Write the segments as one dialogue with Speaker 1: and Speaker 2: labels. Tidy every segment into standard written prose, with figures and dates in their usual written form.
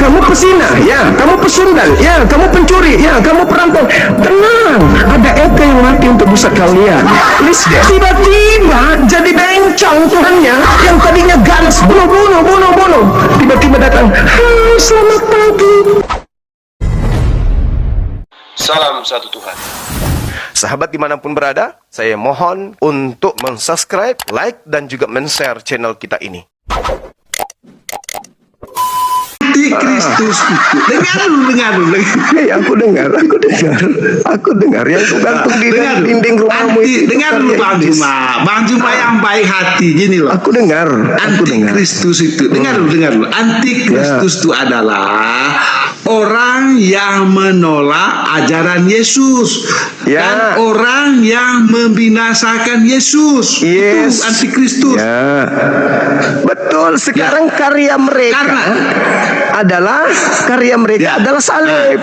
Speaker 1: kamu pesina, ya, kamu pesundal, ya, kamu pencuri, ya, kamu perampok. Tenang, ada Eka yang mati untuk dosa kalian. Please deh. Tiba-tiba jadi bencong Tuhannya yang tadinya ganas, bunuh. Tiba-tiba datang, hai, selamat pagi.
Speaker 2: Salam satu Tuhan.
Speaker 1: Sahabat dimanapun berada, saya mohon untuk mensubscribe, like, dan juga men-share channel kita ini.
Speaker 3: Antikristus itu. Dengar dulu.
Speaker 1: Hey, aku dengar yang gantung di dinding rumahmu itu.
Speaker 3: Dengar dulu Bang Juma yang baik hati, gini loh.
Speaker 1: Aku dengar.
Speaker 3: Antikristus itu. Dengar dulu. Antikristus itu adalah orang yang menolak ajaran Yesus, dan orang yang membinasakan Yesus.
Speaker 1: Yes.
Speaker 3: Itu antikristus.
Speaker 1: Ya. Betul. Sekarang karya mereka adalah salib.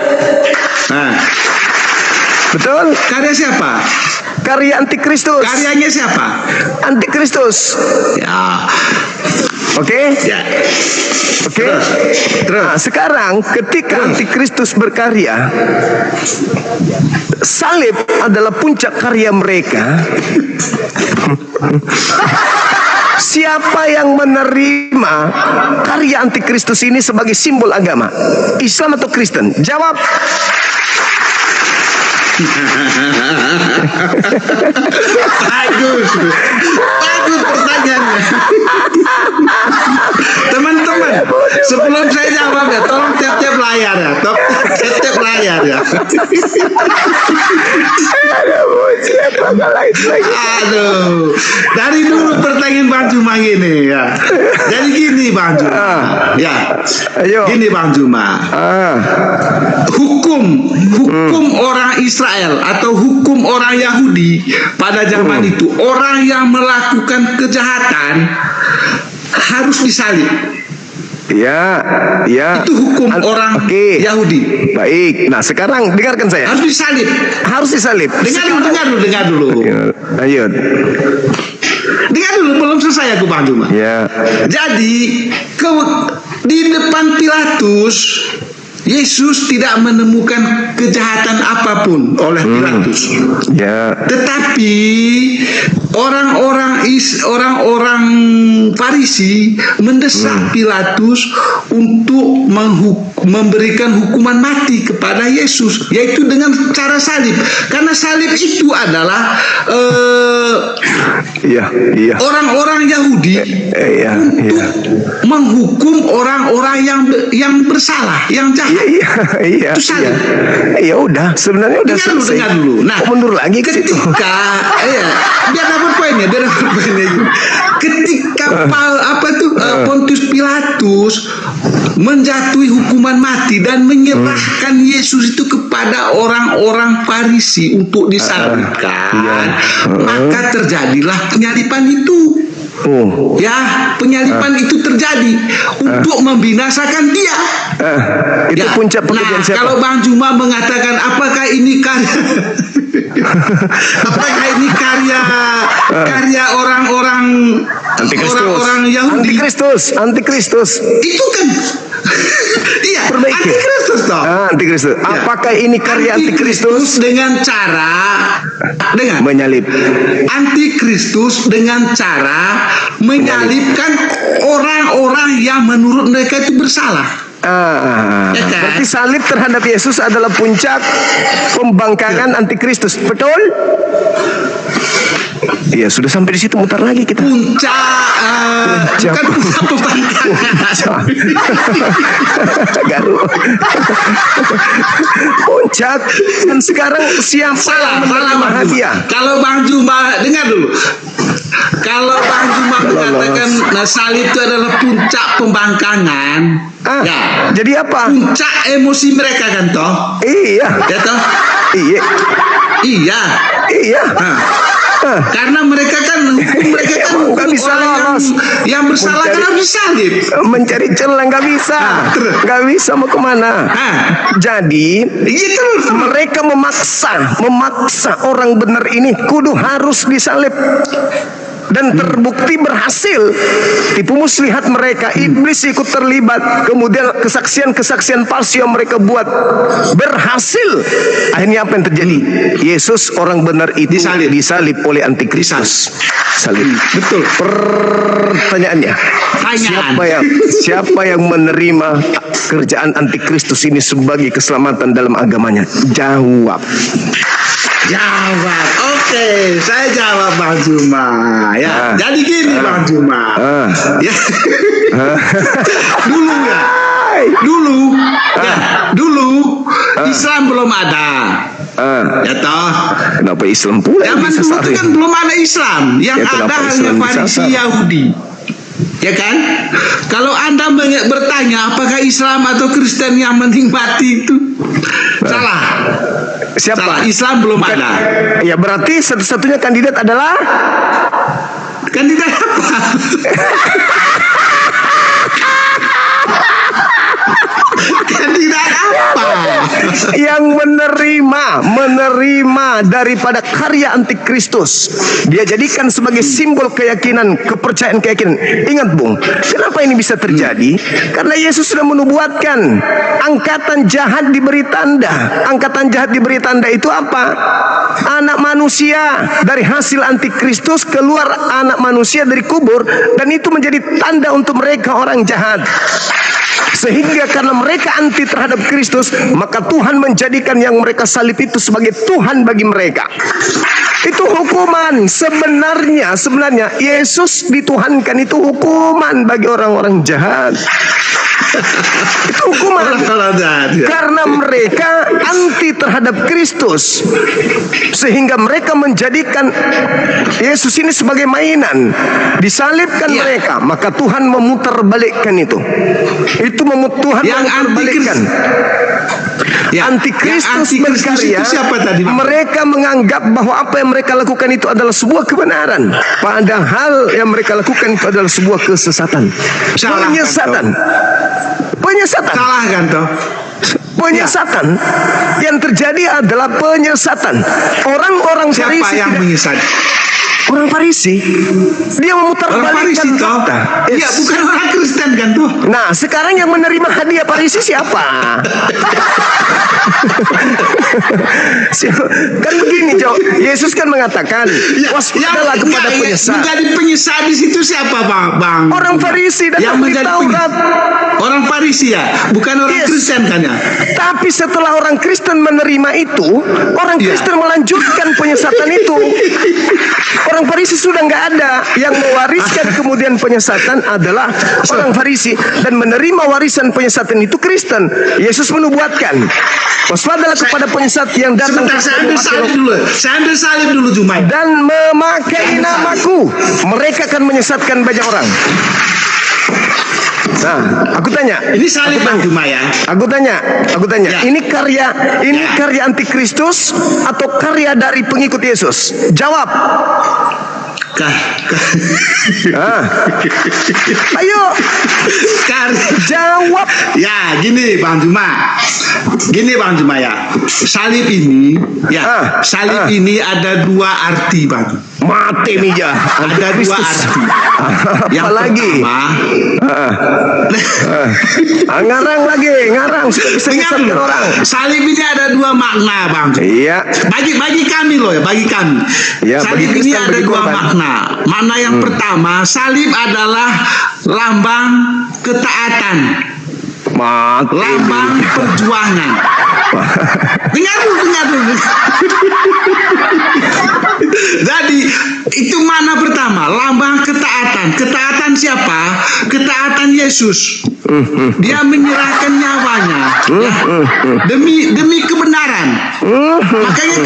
Speaker 3: Nah,
Speaker 1: betul.
Speaker 3: karya siapa?
Speaker 1: Karya antikristus.
Speaker 3: Karyanya siapa?
Speaker 1: Antikristus.
Speaker 3: Ya.
Speaker 1: Oke.
Speaker 3: Ya.
Speaker 1: Oke. Nah, sekarang ketika antikristus berkarya, salib adalah puncak karya mereka. Siapa yang menerima karya antikristus ini sebagai simbol agama? Islam atau Kristen? Jawab.
Speaker 3: Bagus pertanyaannya. Teman-teman, sebelum saya jawab ya, tolong tiap-tiap layar ya, tiap-tiap layar ya. Aduh, dari dulu pertanyaan Bang Juma gini ya. Jadi gini Bang Juma, ya. Gini Bang Juma. Hukum orang Israel atau hukum orang Yahudi pada zaman itu, orang yang melakukan kejahatan harus disalib.
Speaker 1: Ya.
Speaker 3: Itu hukum orang Yahudi.
Speaker 1: Baik. Nah, sekarang dengarkan saya.
Speaker 3: Harus disalib. Dengar dulu.
Speaker 1: Lanjut.
Speaker 3: Dengar dulu, belum selesai aku Bang Juma.
Speaker 1: Ya.
Speaker 3: Jadi di depan Pilatus, Yesus tidak menemukan kejahatan apapun oleh Pilatus.
Speaker 1: Ya.
Speaker 3: Tetapi orang-orang Farisi mendesak Pilatus untuk memberikan hukuman mati kepada Yesus, yaitu dengan cara salib. Karena salib itu adalah orang-orang Yahudi untuk menghukum orang-orang yang bersalah, yang jahat.
Speaker 1: Iya.
Speaker 3: Itu salib.
Speaker 1: Ya udah, sebenarnya udah selesai.
Speaker 3: Dengar dulu. Nah,
Speaker 1: mundur lagi ke situ.
Speaker 3: Biar dapat poinnya. Ketika Pontius Pilatus menjatuhi hukuman mati dan menyerahkan Yesus itu kepada orang-orang Farisi untuk disalibkan, maka terjadilah penyaliban itu. Penyaliban itu terjadi untuk membinasakan dia.
Speaker 1: Itu puncak pekerjaan siapa?
Speaker 3: Kalau Bang Juma mengatakan apakah ini karya orang-orang Yahudi?
Speaker 1: Antikristus.
Speaker 3: Itu kan antikristus toh.
Speaker 1: Antikristus. Apakah ini karya antikristus
Speaker 3: dengan cara
Speaker 1: menyalib?
Speaker 3: Antikristus dengan cara menyalibkan orang-orang yang menurut mereka itu bersalah.
Speaker 1: Berarti salib terhadap Yesus adalah puncak pembangkangan antikristus, betul? Iya, sudah sampai di situ, mutar lagi kita.
Speaker 3: Bukan puncak pembangkangan.
Speaker 1: Puncak. Dan sekarang siapa
Speaker 3: salah
Speaker 1: hadiah?
Speaker 3: Kalau Bang Juma, dengar dulu. Kalau Bang Juma mengatakan salib itu adalah puncak pembangkangan,
Speaker 1: jadi apa?
Speaker 3: Puncak emosi mereka kan toh?
Speaker 1: Iya.
Speaker 3: Ya toh? Iya. Karena mereka kan
Speaker 1: nggak bisa lolos.
Speaker 3: Yang bersalah kan harus disalib.
Speaker 1: Mencari celah nggak bisa mau kemana? Jadi mereka memaksa orang benar ini kudu harus disalib. dan terbukti berhasil. Tipu muslihat mereka, iblis ikut terlibat, kemudian kesaksian-kesaksian palsu yang mereka buat berhasil. Akhirnya apa yang terjadi? Yesus orang benar itu disalib oleh antikristus. Salib.
Speaker 3: Betul.
Speaker 1: Pertanyaannya, siapa yang menerima kerjaan antikristus ini sebagai keselamatan dalam agamanya? Jawab.
Speaker 3: Jawab. Oke, saya jawab Bang Juma. Ya, jadi gini Bang Juma. Ya. Dulu Islam belum ada. Ya toh.
Speaker 1: Kenapa Islam pula?
Speaker 3: Zaman dulu itu kan belum ada Islam. Yang ada hanya Farisi Yahudi. Ya kan? Kalau Anda bertanya apakah Islam atau Kristen yang menikmati itu, salah.
Speaker 1: Siapa?
Speaker 3: Salah, Islam belum ada.
Speaker 1: Ya berarti satu-satunya kandidat adalah
Speaker 3: kandidat apa? Kandidat apa?
Speaker 1: Yang menerima daripada karya antikristus. Dia jadikan sebagai simbol keyakinan, kepercayaan keyakinan. Ingat Bung, kenapa ini bisa terjadi? Karena Yesus sudah menubuatkan angkatan jahat diberi tanda. Angkatan jahat diberi tanda itu apa? Anak manusia dari hasil antikristus, keluar anak manusia dari kubur, dan itu menjadi tanda untuk mereka orang jahat. Sehingga karena mereka anti terhadap Kristus, maka Tuhan menjadikan yang mereka salib itu sebagai Tuhan bagi mereka. Itu hukuman. Sebenarnya Yesus dituhankan, itu hukuman bagi orang-orang jahat. Itu hukuman. Karena mereka anti terhadap Kristus, sehingga mereka menjadikan Yesus ini sebagai mainan. Disalibkan mereka, maka Tuhan memutarbalikkan itu. Tuhan
Speaker 3: yang
Speaker 1: memutarbalikkan. Antikristus berkarya.
Speaker 3: Siapa tadi?
Speaker 1: Mereka menganggap bahwa apa yang mereka lakukan itu adalah sebuah kebenaran, padahal yang mereka lakukan itu adalah sebuah kesesatan. Penyesatan.
Speaker 3: Salah kan toh?
Speaker 1: Penyesatan. Yang terjadi adalah penyesatan. Orang-orang Farisi.
Speaker 3: Siapa yang menyesat?
Speaker 1: Orang Farisi. Dia memutarbalikkan fakta.
Speaker 3: Iya, bukan orang Kristen kan tuh.
Speaker 1: Nah, sekarang yang menerima hadiah Farisi siapa? Kan begini, Jo. Yesus kan mengatakan, waspadalah kepada penyesat.
Speaker 3: Menjadi penyesat di situ siapa, Bang?
Speaker 1: Orang Farisi dan
Speaker 3: yang menjadi Taurat. Orang Farisi ya, bukan orang Kristen kan ya.
Speaker 1: Tapi setelah orang Kristen menerima itu, orang Kristen melanjutkan penyesatan itu. Orang Farisi sudah nggak ada. Yang mewariskan kemudian penyesatan adalah orang Farisi, dan menerima warisan penyesatan itu Kristen. Yesus menubuatkan, waspadalah kepada penyesat yang datang.
Speaker 3: Saya ambil salib dulu Jumai.
Speaker 1: Dan memakai namaku, mereka akan menyesatkan banyak orang. Nah, aku tanya.
Speaker 3: Ini salib Bang Juma ya.
Speaker 1: Aku tanya. Ya. Ini karya antikristus atau karya dari pengikut Yesus? Jawab. Ayo. Jawab.
Speaker 3: Ya, gini Bang Juma ya. Salib ini ini ada dua arti Bang.
Speaker 1: Mati mija.
Speaker 3: Ada dua arti. Yang
Speaker 1: lagi? Ngarang sudah bisa menyesatkan orang.
Speaker 3: Salib ini ada dua makna Bang.
Speaker 1: Iya.
Speaker 3: Bagi kami loh ya, bagi kami.
Speaker 1: Ya,
Speaker 3: salib ini ada dua makna. Makna yang pertama, salib adalah lambang ketaatan. Lambang perjuangan. Dengar dulu. Jadi itu makna pertama, lambang ketaatan. Ketaatan siapa? Ketaatan Yesus. Dia menyerahkan nyawanya demi kebenaran. Makanya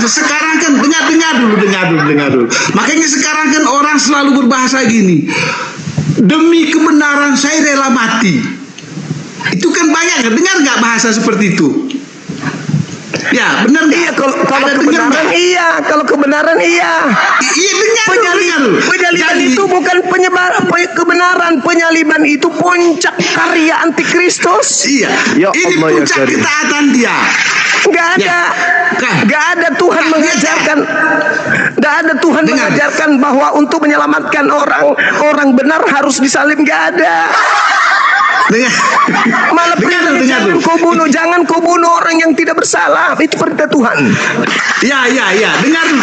Speaker 3: sekarang kan dengar dulu. Makanya sekarang kan orang selalu berbahasa gini, demi kebenaran saya rela mati. Itu kan banyak, dengar nggak bahasa seperti itu? Ya, benar nggak?
Speaker 1: Iya, kalau
Speaker 3: Ada
Speaker 1: kebenaran
Speaker 3: dengar nggak?
Speaker 1: iya, kalau kebenaran iya.
Speaker 3: Iya, dengar dulu.
Speaker 1: Penyaliban
Speaker 3: Jadi,
Speaker 1: itu bukan kebenaran. Penyaliban itu puncak karya antikristus.
Speaker 3: iya.
Speaker 1: Ya
Speaker 3: Ini
Speaker 1: Allah, ya
Speaker 3: puncak
Speaker 1: Karim.
Speaker 3: ketaatan dia.
Speaker 1: Nggak ada,
Speaker 3: Ya. Kan?
Speaker 1: nggak ada Tuhan
Speaker 3: Kan,
Speaker 1: mengajarkan, nggak ada Tuhan
Speaker 3: Dengar.
Speaker 1: mengajarkan bahwa untuk menyelamatkan orang benar harus disalib. Nggak ada.
Speaker 3: Dengar.
Speaker 1: Malah
Speaker 3: Dengar dulu, dengar dulu.
Speaker 1: jangan kau bunuh orang yang tidak bersalah. Itu perintah Tuhan.
Speaker 3: Ya. Dengar dulu.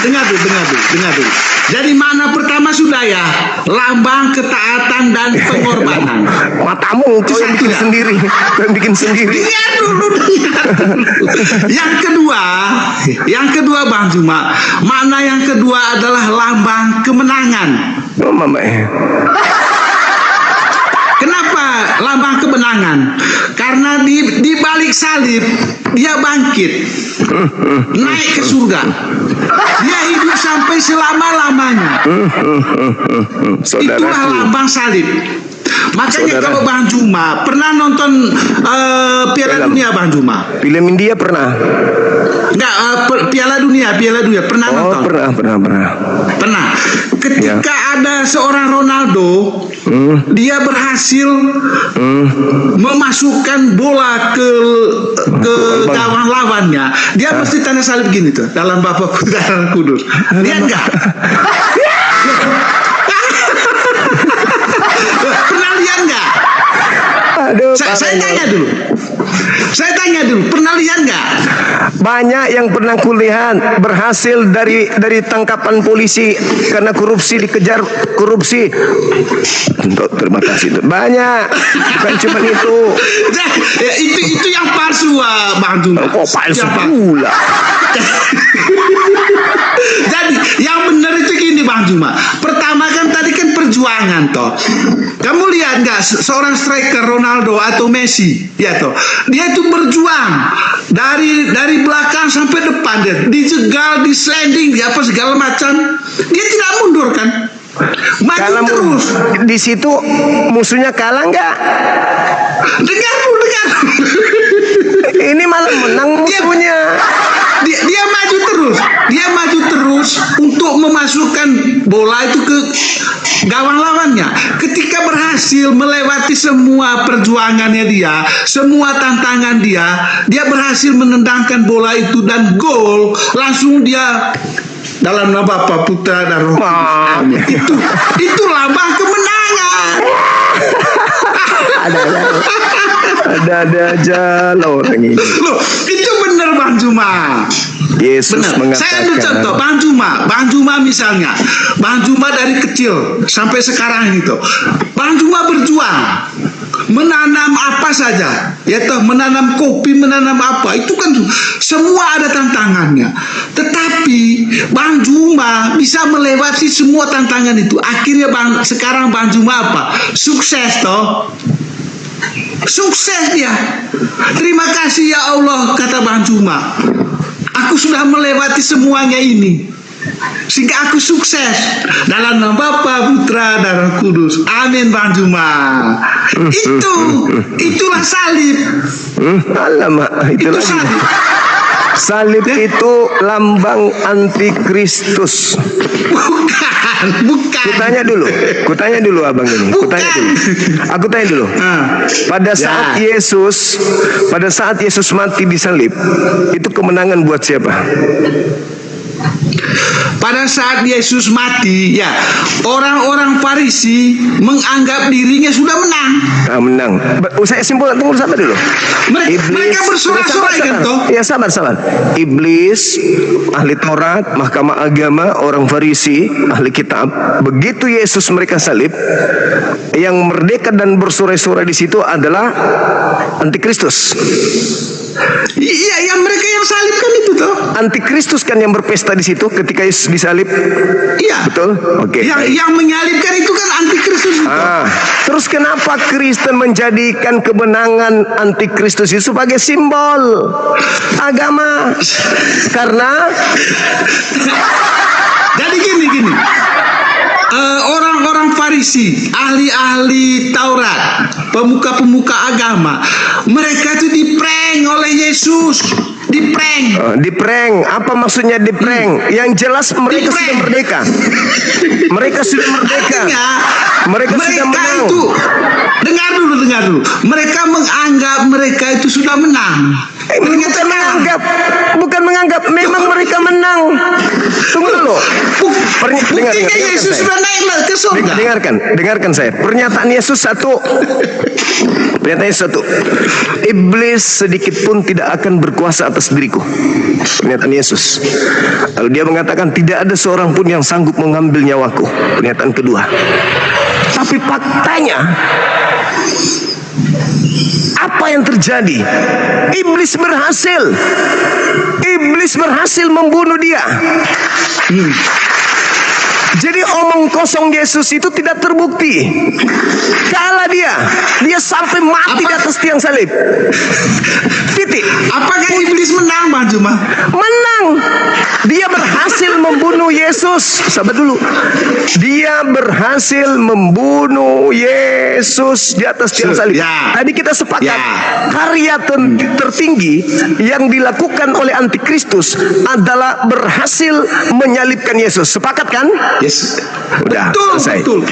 Speaker 3: Jadi mana pertama sudah ya, lambang ketaatan dan pengorbanan.
Speaker 1: Matamu kau yang bikin
Speaker 3: Tidak.
Speaker 1: sendiri, kau yang bikin sendiri.
Speaker 3: Dengar dulu. Yang kedua Bang Juma, mana yang kedua adalah lambang kemenangan.
Speaker 1: Oh, mama.
Speaker 3: Kenapa lambang kemenangan? Karena di balik salib dia bangkit, naik ke surga. Dia hidup sampai selama-lamanya. Itulah
Speaker 1: Saudaraku,
Speaker 3: lambang salib. Makanya
Speaker 1: Saudara.
Speaker 3: kalau Bang Juma pernah nonton Piala
Speaker 1: Film.
Speaker 3: Dunia, Bang Juma?
Speaker 1: film India pernah.
Speaker 3: Enggak, Piala Dunia pernah
Speaker 1: Oh,
Speaker 3: nonton?
Speaker 1: pernah.
Speaker 3: Ketika ada seorang Ronaldo, dia berhasil memasukkan bola ke gawang lawannya. Dia mesti tanda salib gini tuh, dalam Bapakku dalam Kudus. Lihat enggak? Pernah lihat enggak?
Speaker 1: Aduh,
Speaker 3: Saya tanya dulu, pernah lihat nggak?
Speaker 1: banyak yang pernah kulihat berhasil dari tangkapan polisi karena korupsi, dikejar korupsi. Terima kasih. Banyak, bukan cuma itu.
Speaker 3: Ya, itu yang palsu, Bang Juma.
Speaker 1: Kok palsu
Speaker 3: Yang palsu.
Speaker 1: pula?
Speaker 3: Jadi yang benar itu gini, Bang Juma. Pertama kan tadi kan perjuangan toh. Kamu lihat nggak seorang striker Ronaldo atau Messi, ya toh. Dia itu berjuang dari belakang sampai depan, dia dijegal, di sliding, di apa segala macam. Dia tidak mundur kan? Maju
Speaker 1: Kalau
Speaker 3: terus.
Speaker 1: di situ musuhnya kalah nggak?
Speaker 3: Dengar.
Speaker 1: Ini malah menang musuhnya.
Speaker 3: Dia maju terus untuk memasukkan bola itu ke gawang lawannya. Ketika berhasil melewati semua perjuangannya dia, semua tantangan dia berhasil menendangkan bola itu dan gol. Langsung dia dalam nama Bapa, Putra dan Roh Kudus. Amin. Itu lambang kemenangan.
Speaker 1: Ada aja lah orang ini.
Speaker 3: Loh, itu benar Bang Juma.
Speaker 1: Yesus
Speaker 3: Benar. Saya ambil contoh
Speaker 1: mengatakan,
Speaker 3: Bang Juma misalnya. Bang Juma dari kecil sampai sekarang itu. Bang Juma berjuang menanam apa saja, ya toh, menanam kopi, menanam apa, itu kan semua ada tantangannya. Tetapi Bang Juma bisa melewati semua tantangan itu. Akhirnya sekarang Bang Juma apa? Sukses toh. Sukses dia. Terima kasih ya Allah, kata Bang Juma. Aku sudah melewati semuanya ini, sehingga aku sukses dalam nama Bapa, Putra, dan Roh Kudus. Amin, Bang Juma. Itulah salib.
Speaker 1: alamak,
Speaker 3: Itu
Speaker 1: itu lagi.
Speaker 3: salib.
Speaker 1: Salib itu lambang antikristus.
Speaker 3: Bukan.
Speaker 1: Kutanya dulu abang ini. Aku tanya dulu. Pada saat Yesus mati di salib, itu kemenangan buat siapa?
Speaker 3: Pada saat Yesus mati, ya, orang-orang Farisi menganggap dirinya sudah menang.
Speaker 1: Menang. Saya simpulkan, tunggu sabar dulu.
Speaker 3: Mereka bersorak-sorai kan toh?
Speaker 1: Ya, sabar. Iblis, ahli Taurat, mahkamah agama, orang Farisi, ahli kitab. Begitu Yesus mereka salib, yang merdeka dan bersorai-sorai di situ adalah antikristus.
Speaker 3: Iya, yang mereka yang salib kan itu toh.
Speaker 1: Antikristus kan yang berpesta di situ ketika Yesus disalib.
Speaker 3: Iya.
Speaker 1: Betul? Oke.
Speaker 3: Yang menyalibkan itu kan antikristus itu.
Speaker 1: Terus kenapa Kristen menjadikan kemenangan antikristus itu sebagai simbol agama? Karena
Speaker 3: Jadi gini. Orang-orang Farisi, ahli-ahli Taurat, pemuka-pemuka agama, mereka itu diprank oleh Yesus. Diprank.
Speaker 1: Diprank. Apa maksudnya diprank? Yang jelas mereka sudah merdeka. Mereka sudah merdeka.
Speaker 3: Artinya,
Speaker 1: mereka sudah menang.
Speaker 3: Itu, dengar dulu. Mereka menganggap mereka itu sudah menang.
Speaker 1: Bukan menganggap, memang mereka menang. Tunggu dulu.
Speaker 3: Buktinya Yesus sudah naik ke surga.
Speaker 1: Dengarkan saya. Pernyataan Yesus satu. Iblis sedikit pun tidak akan berkuasa atas diriku. Pernyataan Yesus. Lalu dia mengatakan tidak ada seorang pun yang sanggup mengambil nyawaku. Pernyataan kedua. Tapi faktanya, apa yang terjadi? Iblis berhasil membunuh dia. Jadi omong kosong Yesus itu tidak terbukti. Kalah dia sampai mati di atas tiang salib. Titik.
Speaker 3: Apakah iblis menang, Bang Juma?
Speaker 1: Menang. Dia berhasil membunuh Yesus. Sabar dulu. Dia berhasil membunuh Yesus di atas tiang salib. Tadi kita sepakat karya tertinggi yang dilakukan oleh antikristus adalah berhasil menyalibkan Yesus. Sepakat kan?
Speaker 3: Yes.
Speaker 1: Udah, selesai.
Speaker 3: Betul.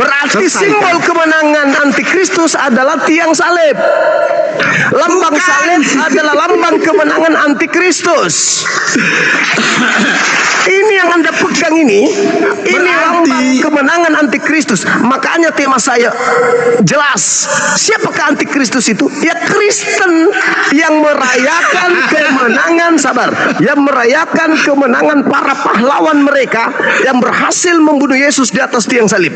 Speaker 1: Berarti simbol kemenangan antikristus adalah tiang salib. Lambang salib adalah lambang kemenangan antikristus. Ini yang Anda pegang ini lambang kemenangan antikristus. Makanya tema saya jelas. Siapakah antikristus itu? Ya Kristen yang merayakan kemenangan, yang merayakan kemenangan para pahlawan mereka yang berhasil membunuh Yesus di atas tiang salib.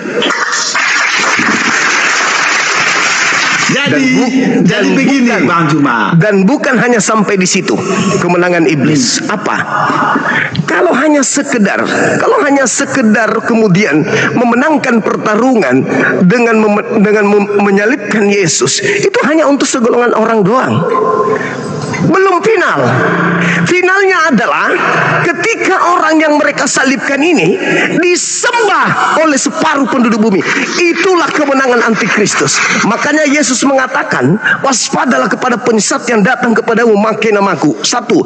Speaker 3: Jadi begini, Bang Juma.
Speaker 1: Dan bukan hanya sampai di situ kemenangan iblis. Apa? Kalau hanya sekedar kemudian memenangkan pertarungan dengan menyalibkan Yesus, itu hanya untuk segolongan orang doang. Belum final. Finalnya adalah ketika orang yang mereka salibkan ini disembah oleh separuh penduduk bumi. Itulah kemenangan antikristus. Makanya Yesus mengatakan, waspadalah kepada penyesat yang datang kepadamu memakai namaku. Satu,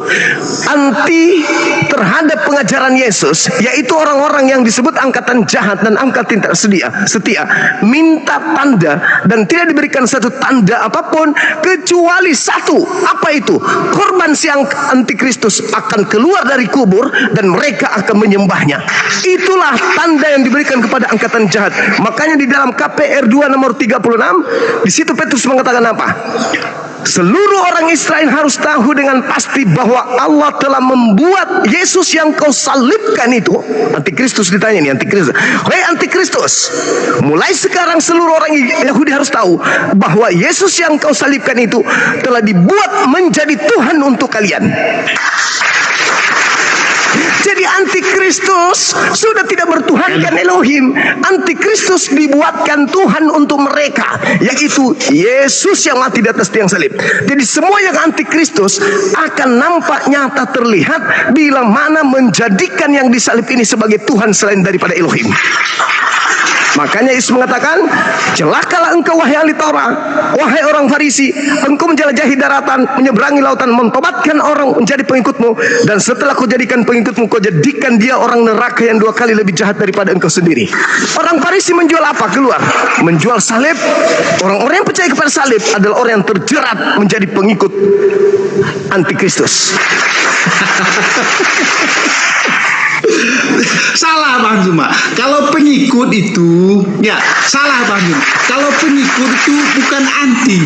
Speaker 1: anti terhadap pengajaran Yesus, yaitu orang-orang yang disebut angkatan jahat dan angkatan tidak setia, minta tanda dan tidak diberikan satu tanda apapun kecuali satu. Apa itu? Korban si antikristus akan keluar dari kubur dan mereka akan menyembahnya. Itulah tanda yang diberikan kepada angkatan jahat. Makanya di dalam KPR 2 nomor 36, di situ Petrus mengatakan apa? Seluruh orang Israel harus tahu dengan pasti bahwa Allah telah membuat Yesus yang kau salibkan itu. Antikristus ditanya nih, antikristus. Hei antikristus, mulai sekarang seluruh orang Yahudi harus tahu bahwa Yesus yang kau salibkan itu telah dibuat menjadi Tuhan untuk kalian. Jadi antikristus sudah tidak bertuhankan Elohim. Antikristus dibuatkan Tuhan untuk mereka, yaitu Yesus yang mati di atas tiang salib. Jadi semua yang antikristus akan nampak nyata terlihat bila mana menjadikan yang disalib ini sebagai Tuhan selain daripada Elohim. Makanya Yesus mengatakan, celakalah engkau wahai ahli Taurat, wahai orang Farisi, engkau menjelajahi daratan, menyeberangi lautan, mentobatkan orang menjadi pengikutmu, dan setelah kau jadikan pengikutmu, kau jadikan dia orang neraka yang 2 kali lebih jahat daripada engkau sendiri. Orang Farisi menjual apa? Keluar menjual salib. Orang-orang yang percaya kepada salib adalah orang yang terjerat menjadi pengikut antikristus.
Speaker 3: Salah Bang Juma. Kalau pengikut itu, ya salah Bang Juma. Kalau pengikut itu bukan anti,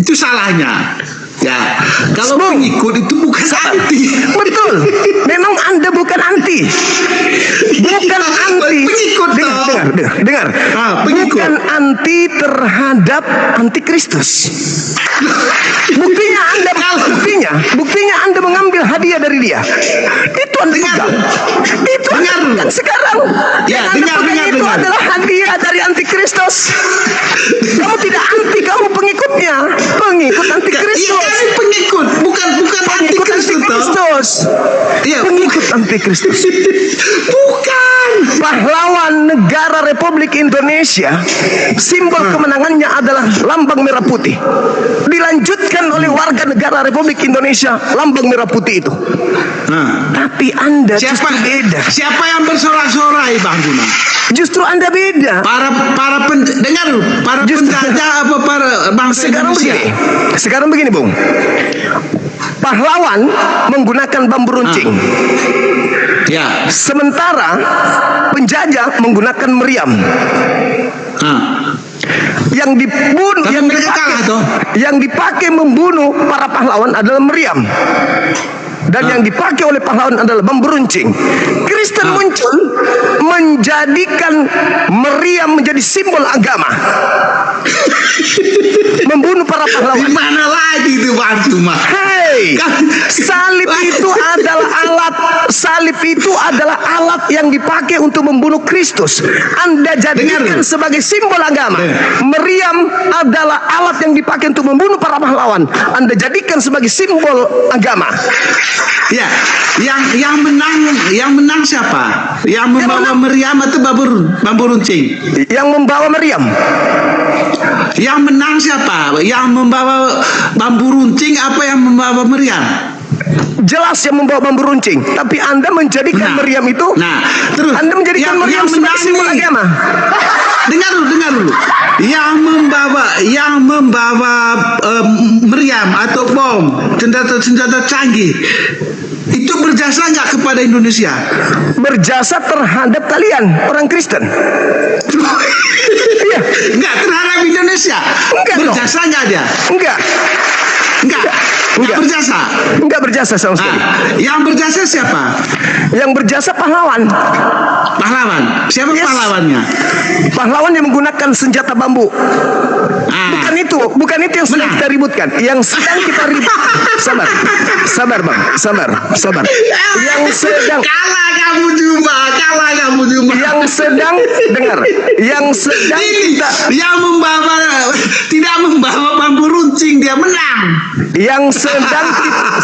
Speaker 3: itu salahnya. Ya, kalau pengikut itu bukan anti.
Speaker 1: Betul. Memang Anda bukan anti. Bukan anti.
Speaker 3: Pengikut.
Speaker 1: Dengar. Bukan anti terhadap antikristus. Buktinya Anda mengambil hadiah dari dia. Itu Anda pegang. Itu Anda pegang sekarang.
Speaker 3: Ya,
Speaker 1: yang Anda pegang itu adalah hadiah dari antikristus. Kamu tidak anti, kamu pengikutnya. Pengikut antikristus.
Speaker 3: Iya, pengikut, bukan antikristus. Iya,
Speaker 1: pengikut antikristus.
Speaker 3: Bukan.
Speaker 1: Pahlawan negara Republik Indonesia, simbol kemenangannya adalah lambang merah putih. Dilanjutkan oleh warga negara Republik Indonesia lambang merah putih itu. Tapi Anda justru beda.
Speaker 3: Siapa yang bersorak-sorai, Bang Guna?
Speaker 1: Justru Anda beda.
Speaker 3: Dengar, para penjajah apa para bangsa Indonesia?
Speaker 1: Sekarang begini, Bung. Pahlawan menggunakan bambu runcing.
Speaker 3: Ya.
Speaker 1: Sementara penjajah menggunakan meriam. Yang dibunuh, yang dipakai membunuh para pahlawan adalah meriam. Dan yang dipakai oleh pahlawan adalah bambu runcing. Kristen muncul menjadikan meriam menjadi simbol agama. Membunuh para pahlawan.
Speaker 3: Di mana lagi itu, Bang Cuma?
Speaker 1: Hei, salib itu adalah alat yang dipakai untuk membunuh Kristus. Anda jadikan sebagai simbol agama. Meriam adalah alat yang dipakai untuk membunuh para pahlawan. Anda jadikan sebagai simbol agama.
Speaker 3: Ya, yang menang siapa? Yang membawa meriam atau bambu runcing?
Speaker 1: Yang membawa meriam.
Speaker 3: Yang menang siapa? Yang membawa bambu runcing apa yang membawa meriam?
Speaker 1: Jelas yang membawa bambu runcing, tapi Anda menjadikan meriam itu.
Speaker 3: Terus
Speaker 1: Anda menjadikan meriam sebagai simbol agama.
Speaker 3: Dengar dulu. Yang membawa meriam atau bom, senjata canggih, itu berjasa nggak kepada Indonesia?
Speaker 1: Berjasa terhadap kalian orang Kristen. Iya.
Speaker 3: Enggak terhadap Indonesia. Berjasa nggak dia? Enggak berjasa.
Speaker 1: Enggak berjasa sama sekali.
Speaker 3: Yang berjasa siapa?
Speaker 1: Yang berjasa pahlawan.
Speaker 3: Siapa pahlawannya?
Speaker 1: Pahlawan yang menggunakan senjata bambu. Bukan itu yang sedang kita ributkan. Yang sedang kita ribut. Sabar bang, sabar. Yang sedang.
Speaker 3: Kalah kamu Juma.
Speaker 1: Yang sedang dengar. Yang sedang kita.
Speaker 3: Yang tidak membawa bambu runcing dia menang.
Speaker 1: Yang sedang kita,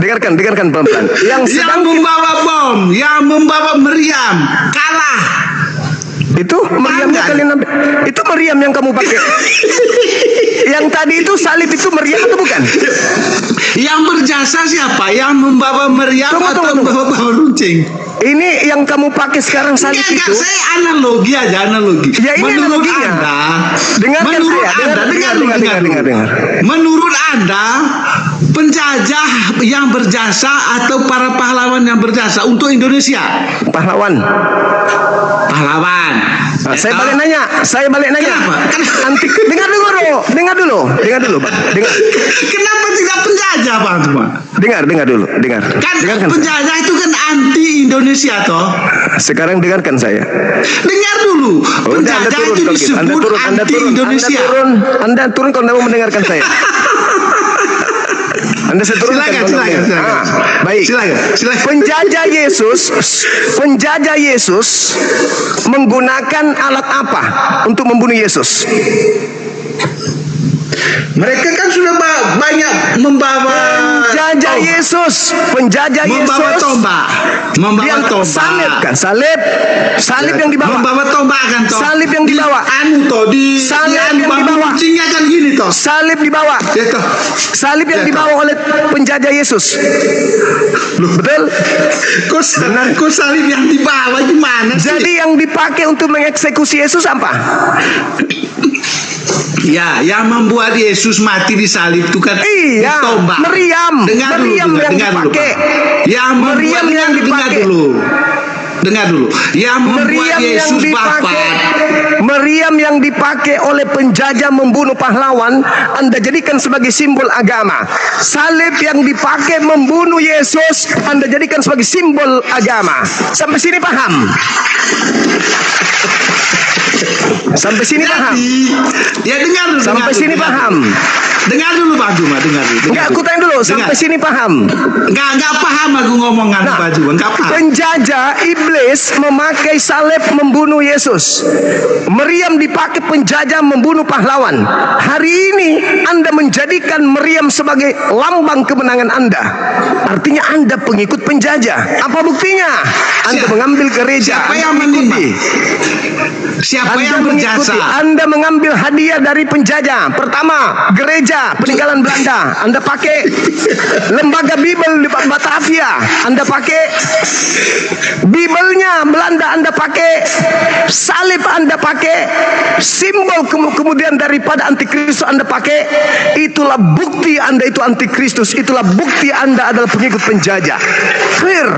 Speaker 1: dengarkan pelan-pelan. Yang
Speaker 3: membawa bom, yang membawa meriam kalah.
Speaker 1: Itu meriamnya kalian ambil. Itu meriam yang kamu pakai. Yang tadi itu salib itu meriam atau bukan?
Speaker 3: Yang berjasa siapa? Yang membawa meriam atau membawa bambu runcing?
Speaker 1: Ini yang kamu pakai sekarang salib itu.
Speaker 3: Saya analogi aja.
Speaker 1: Ya ini analoginya. Dengar.
Speaker 3: Menurut Anda, penjajah yang berjasa atau para pahlawan yang berjasa untuk Indonesia?
Speaker 1: Pahlawan. Saya balik nanya.
Speaker 3: Kenapa?
Speaker 1: Nanti dengar dulu.
Speaker 3: Kenapa tidak penjajah, Bang?
Speaker 1: Dengar dulu.
Speaker 3: Kan penjajah itu kan anti Indonesia toh.
Speaker 1: Sekarang dengarkan saya.
Speaker 3: Dengar dulu. Penjajah itu disebut anti Indonesia.
Speaker 1: Anda turun kalau Anda mau mendengarkan saya. Anda
Speaker 3: silakan.
Speaker 1: Baik.
Speaker 3: Silakan.
Speaker 1: Penjajah Yesus menggunakan alat apa untuk membunuh Yesus?
Speaker 3: Mereka kan sudah banyak membawa
Speaker 1: penjajah Yesus
Speaker 3: membawa tombak.
Speaker 1: Salib yang dibawa.
Speaker 3: Membawa tombak kan toh.
Speaker 1: Salib yang dibawa. Salib yang dibawa.
Speaker 3: Kan gini toh.
Speaker 1: Salib dibawa. Salib yang dibawa oleh penjajah Yesus. Betul?
Speaker 3: Kok salib yang dibawa gimana sih?
Speaker 1: Jadi yang dipakai untuk mengeksekusi Yesus apa?
Speaker 3: Ya, yang membuat Yesus mati di salib itu kan tombak.
Speaker 1: Meriam yang dipakai.
Speaker 3: Meriam yang dipakai. Dengar dulu. Yang membuat Yesus wafat.
Speaker 1: Meriam yang dipakai oleh penjajah membunuh pahlawan, Anda jadikan sebagai simbol agama. Salib yang dipakai membunuh Yesus, Anda jadikan sebagai simbol agama. Sampai sini paham? Sampai sini paham?
Speaker 3: Ya dengar.
Speaker 1: Sampai sini paham?
Speaker 3: Dengar dulu Pak Juma, dengar dulu.
Speaker 1: Enggak, aku tanya dulu, sampai sini paham?
Speaker 3: Enggak paham aku ngomongan Pak Juma, enggak paham.
Speaker 1: Penjajah iblis memakai salib membunuh Yesus. Meriam dipakai penjajah membunuh pahlawan. Hari ini Anda menjadikan meriam sebagai lambang kemenangan Anda. Artinya Anda pengikut penjajah. Apa buktinya? Anda mengambil gereja.
Speaker 3: Siapa yang menimbang? Siapa
Speaker 1: Anda
Speaker 3: yang
Speaker 1: mengikuti,
Speaker 3: berjasa?
Speaker 1: Anda mengambil hadiah dari penjajah. Pertama, gereja peninggalan Belanda. Anda pakai lembaga Bible di Batavia. Anda pakai Bibelnya Belanda. Anda pakai salib. Anda pakai simbol kemudian daripada antikristus Anda pakai. Itulah bukti Anda itu antikristus. Itulah bukti Anda adalah pengikut penjajah. Clear.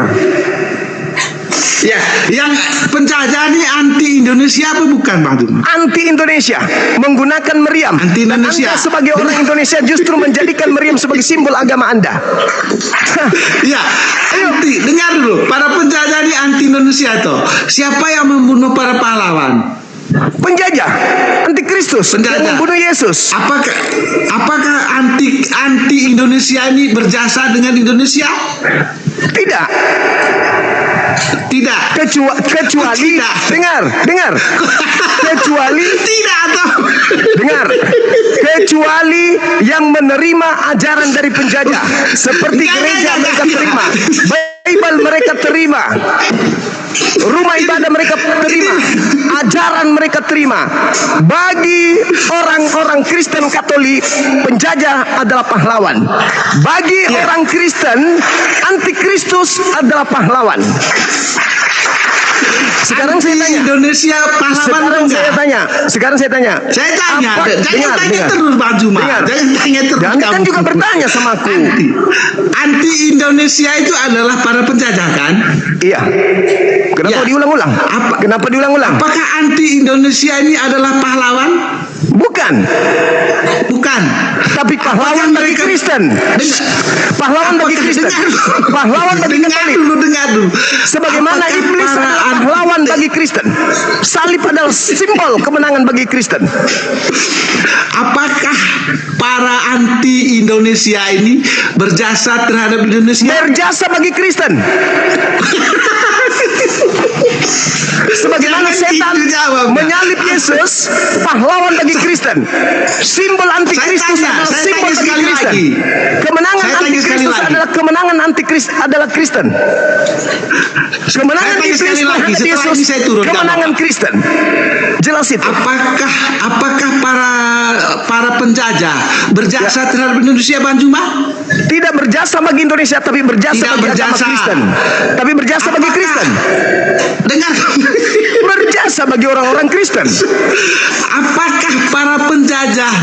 Speaker 3: Ya, yang penjajah ini anti Indonesia apa bukan, Bang Duma?
Speaker 1: Anti Indonesia, menggunakan meriam.
Speaker 3: Anti
Speaker 1: Dan
Speaker 3: Indonesia.
Speaker 1: Anda sebagai orang Indonesia justru menjadikan meriam sebagai simbol agama Anda.
Speaker 3: Ya, anti. Dengar dulu, para penjajah ini anti Indonesia toh. Siapa yang membunuh para pahlawan?
Speaker 1: Penjajah, antikristus, yang
Speaker 3: Penjajah.
Speaker 1: membunuh Yesus.
Speaker 3: Apakah anti Indonesia ini berjasa dengan Indonesia?
Speaker 1: Tidak.
Speaker 3: Tidak.
Speaker 1: Kecuali
Speaker 3: Tidak.
Speaker 1: dengar. Kecuali
Speaker 3: Tidak atau
Speaker 1: dengar. Kecuali yang menerima ajaran dari penjajah, seperti gereja mereka terima, Bible mereka terima, rumah ibadah mereka terima, ajaran mereka terima. Bagi orang-orang Kristen Katolik, penjajah adalah pahlawan. Bagi orang Kristen, antikristus adalah pahlawan. Sekarang saya tanya.
Speaker 3: Indonesia pahlawan
Speaker 1: Sekarang saya tanya.
Speaker 3: Saya tanya, jangan
Speaker 1: Dengar.
Speaker 3: tanya terus Bang Juma.
Speaker 1: Dengar.
Speaker 3: Jangan tanya terus.
Speaker 1: Dan Anda kan
Speaker 3: kamu.
Speaker 1: juga bertanya sama aku.
Speaker 3: Anti Indonesia itu adalah para penjajah kan?
Speaker 1: Iya. Kenapa
Speaker 3: Ya.
Speaker 1: diulang-ulang?
Speaker 3: Apa-
Speaker 1: Kenapa diulang-ulang?
Speaker 3: Apakah anti Indonesia ini adalah pahlawan?
Speaker 1: Bukan.
Speaker 3: Bukan.
Speaker 1: Tapi pahlawan
Speaker 3: Apakah
Speaker 1: bagi
Speaker 3: mereka-
Speaker 1: Kristen. Pahlawan bagi Kristen. Pahlawan bagi Katolik.
Speaker 3: Dengar dulu.
Speaker 1: Sebagaimana
Speaker 3: Apakah
Speaker 1: iblis
Speaker 3: para
Speaker 1: adalah pahlawan bagi Kristen. Salib adalah simbol kemenangan bagi Kristen.
Speaker 3: Apakah para anti Indonesia ini berjasa terhadap Indonesia?
Speaker 1: Berjasa bagi Kristen. Sebagaimana
Speaker 3: Jangan
Speaker 1: setan
Speaker 3: gitu jawab.
Speaker 1: menyalib Yesus, pahlawan bagi Kristen. Simbol antikristus adalah
Speaker 3: Saya
Speaker 1: simbol
Speaker 3: tanya
Speaker 1: bagi
Speaker 3: sekali
Speaker 1: Kristen.
Speaker 3: lagi.
Speaker 1: Kemenangan
Speaker 3: Saya tanya sekali
Speaker 1: antikristus
Speaker 3: lagi.
Speaker 1: adalah kemenangan antikristus adalah Kristen. Kemenangan
Speaker 3: Saya tanya
Speaker 1: iblis
Speaker 3: sekali lagi,
Speaker 1: terhadap
Speaker 3: setelah
Speaker 1: Yesus,
Speaker 3: ini saya turun,
Speaker 1: kemenangan
Speaker 3: jawab.
Speaker 1: Kristen. Jelas itu.
Speaker 3: Apakah para penjajah berjasa terhadap Indonesia, Bang Juma?
Speaker 1: Tidak berjasa bagi Indonesia, tapi berjasa
Speaker 3: Tidak
Speaker 1: bagi agama
Speaker 3: berjasa.
Speaker 1: Kristen. Tapi berjasa bagi
Speaker 3: Apakah-
Speaker 1: Kristen.
Speaker 3: Dengar.
Speaker 1: Berjasa bagi orang-orang Kristen.
Speaker 3: Apakah para penjajah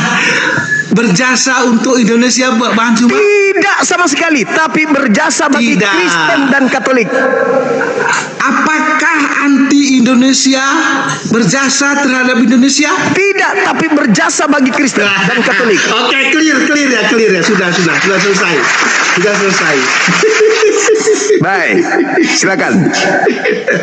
Speaker 3: berjasa untuk Indonesia, Bang Juma?
Speaker 1: Tidak sama sekali, tapi berjasa bagi
Speaker 3: Tidak.
Speaker 1: Kristen dan Katolik.
Speaker 3: Apakah anti Indonesia berjasa terhadap Indonesia?
Speaker 1: Tidak, tapi berjasa bagi Kristen dan Katolik.
Speaker 3: Oke, clear ya. Sudah selesai. Sudah selesai.
Speaker 1: Baik, silakan.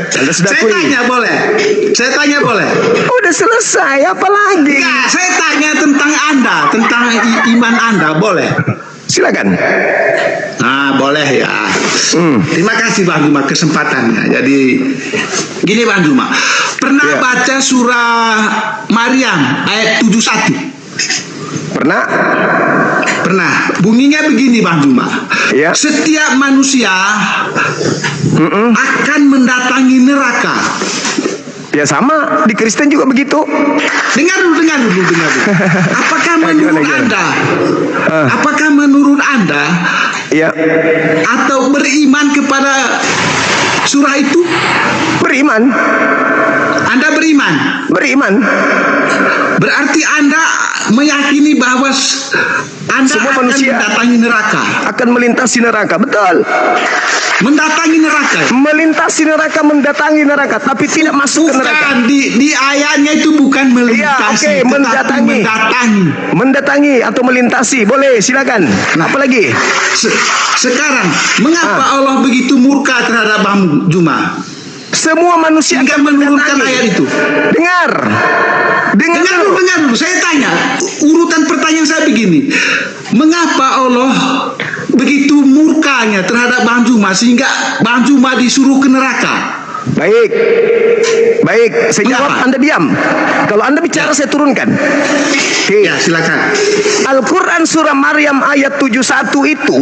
Speaker 1: Anda sudah
Speaker 3: Saya
Speaker 1: akui.
Speaker 3: tanya boleh?
Speaker 1: Udah selesai, apa lagi?
Speaker 3: Enggak, saya tanya tentang Anda, tentang iman Anda, boleh?
Speaker 1: Silakan.
Speaker 3: Nah, boleh ya. Terima kasih Bang Juma kesempatannya. Jadi gini Bang Juma, pernah
Speaker 1: Ya.
Speaker 3: baca surah Maryam ayat 71?
Speaker 1: Pernah?
Speaker 3: Pernah. Bunyinya begini Bang Juma.
Speaker 1: Ya.
Speaker 3: Setiap manusia akan mendatangi neraka.
Speaker 1: Ya sama, di Kristen juga begitu.
Speaker 3: Dengar dulu. Apakah menurut
Speaker 1: Gimana?
Speaker 3: Anda? Apakah menurut Anda
Speaker 1: Ya,
Speaker 3: atau beriman kepada surah itu?
Speaker 1: beriman.
Speaker 3: Anda beriman?
Speaker 1: Beriman.
Speaker 3: Berarti Anda meyakini bahwa Anda
Speaker 1: Semua
Speaker 3: akan
Speaker 1: manusia
Speaker 3: mendatangi neraka.
Speaker 1: akan melintasi neraka. Betul.
Speaker 3: Mendatangi neraka.
Speaker 1: Melintasi neraka, mendatangi neraka, tapi tidak masuk ke neraka.
Speaker 3: Bukan di ayatnya itu bukan melintasi,
Speaker 1: Oke,
Speaker 3: tetapi
Speaker 1: mendatangi.
Speaker 3: mendatangi.
Speaker 1: Mendatangi atau melintasi. Boleh, silakan. Apalagi?
Speaker 3: Sekarang, mengapa Allah begitu murka terhadap Bang Juma?
Speaker 1: Semua manusia
Speaker 3: Hingga
Speaker 1: akan
Speaker 3: menurunkan
Speaker 1: mendatangi.
Speaker 3: ayat itu.
Speaker 1: Dengar. Dengar dulu.
Speaker 3: Dengar dulu. Saya tanya, urutan pertanyaan saya begini. Mengapa Allah begitu murkanya terhadap Bang Juma sehingga Bang Juma disuruh ke neraka?
Speaker 1: Baik. Baik, saya jawab,
Speaker 3: Mengapa?
Speaker 1: Anda diam. Kalau Anda bicara, saya turunkan. Oke.
Speaker 3: Ya, silakan.
Speaker 1: Al-Quran surah Maryam ayat 71 itu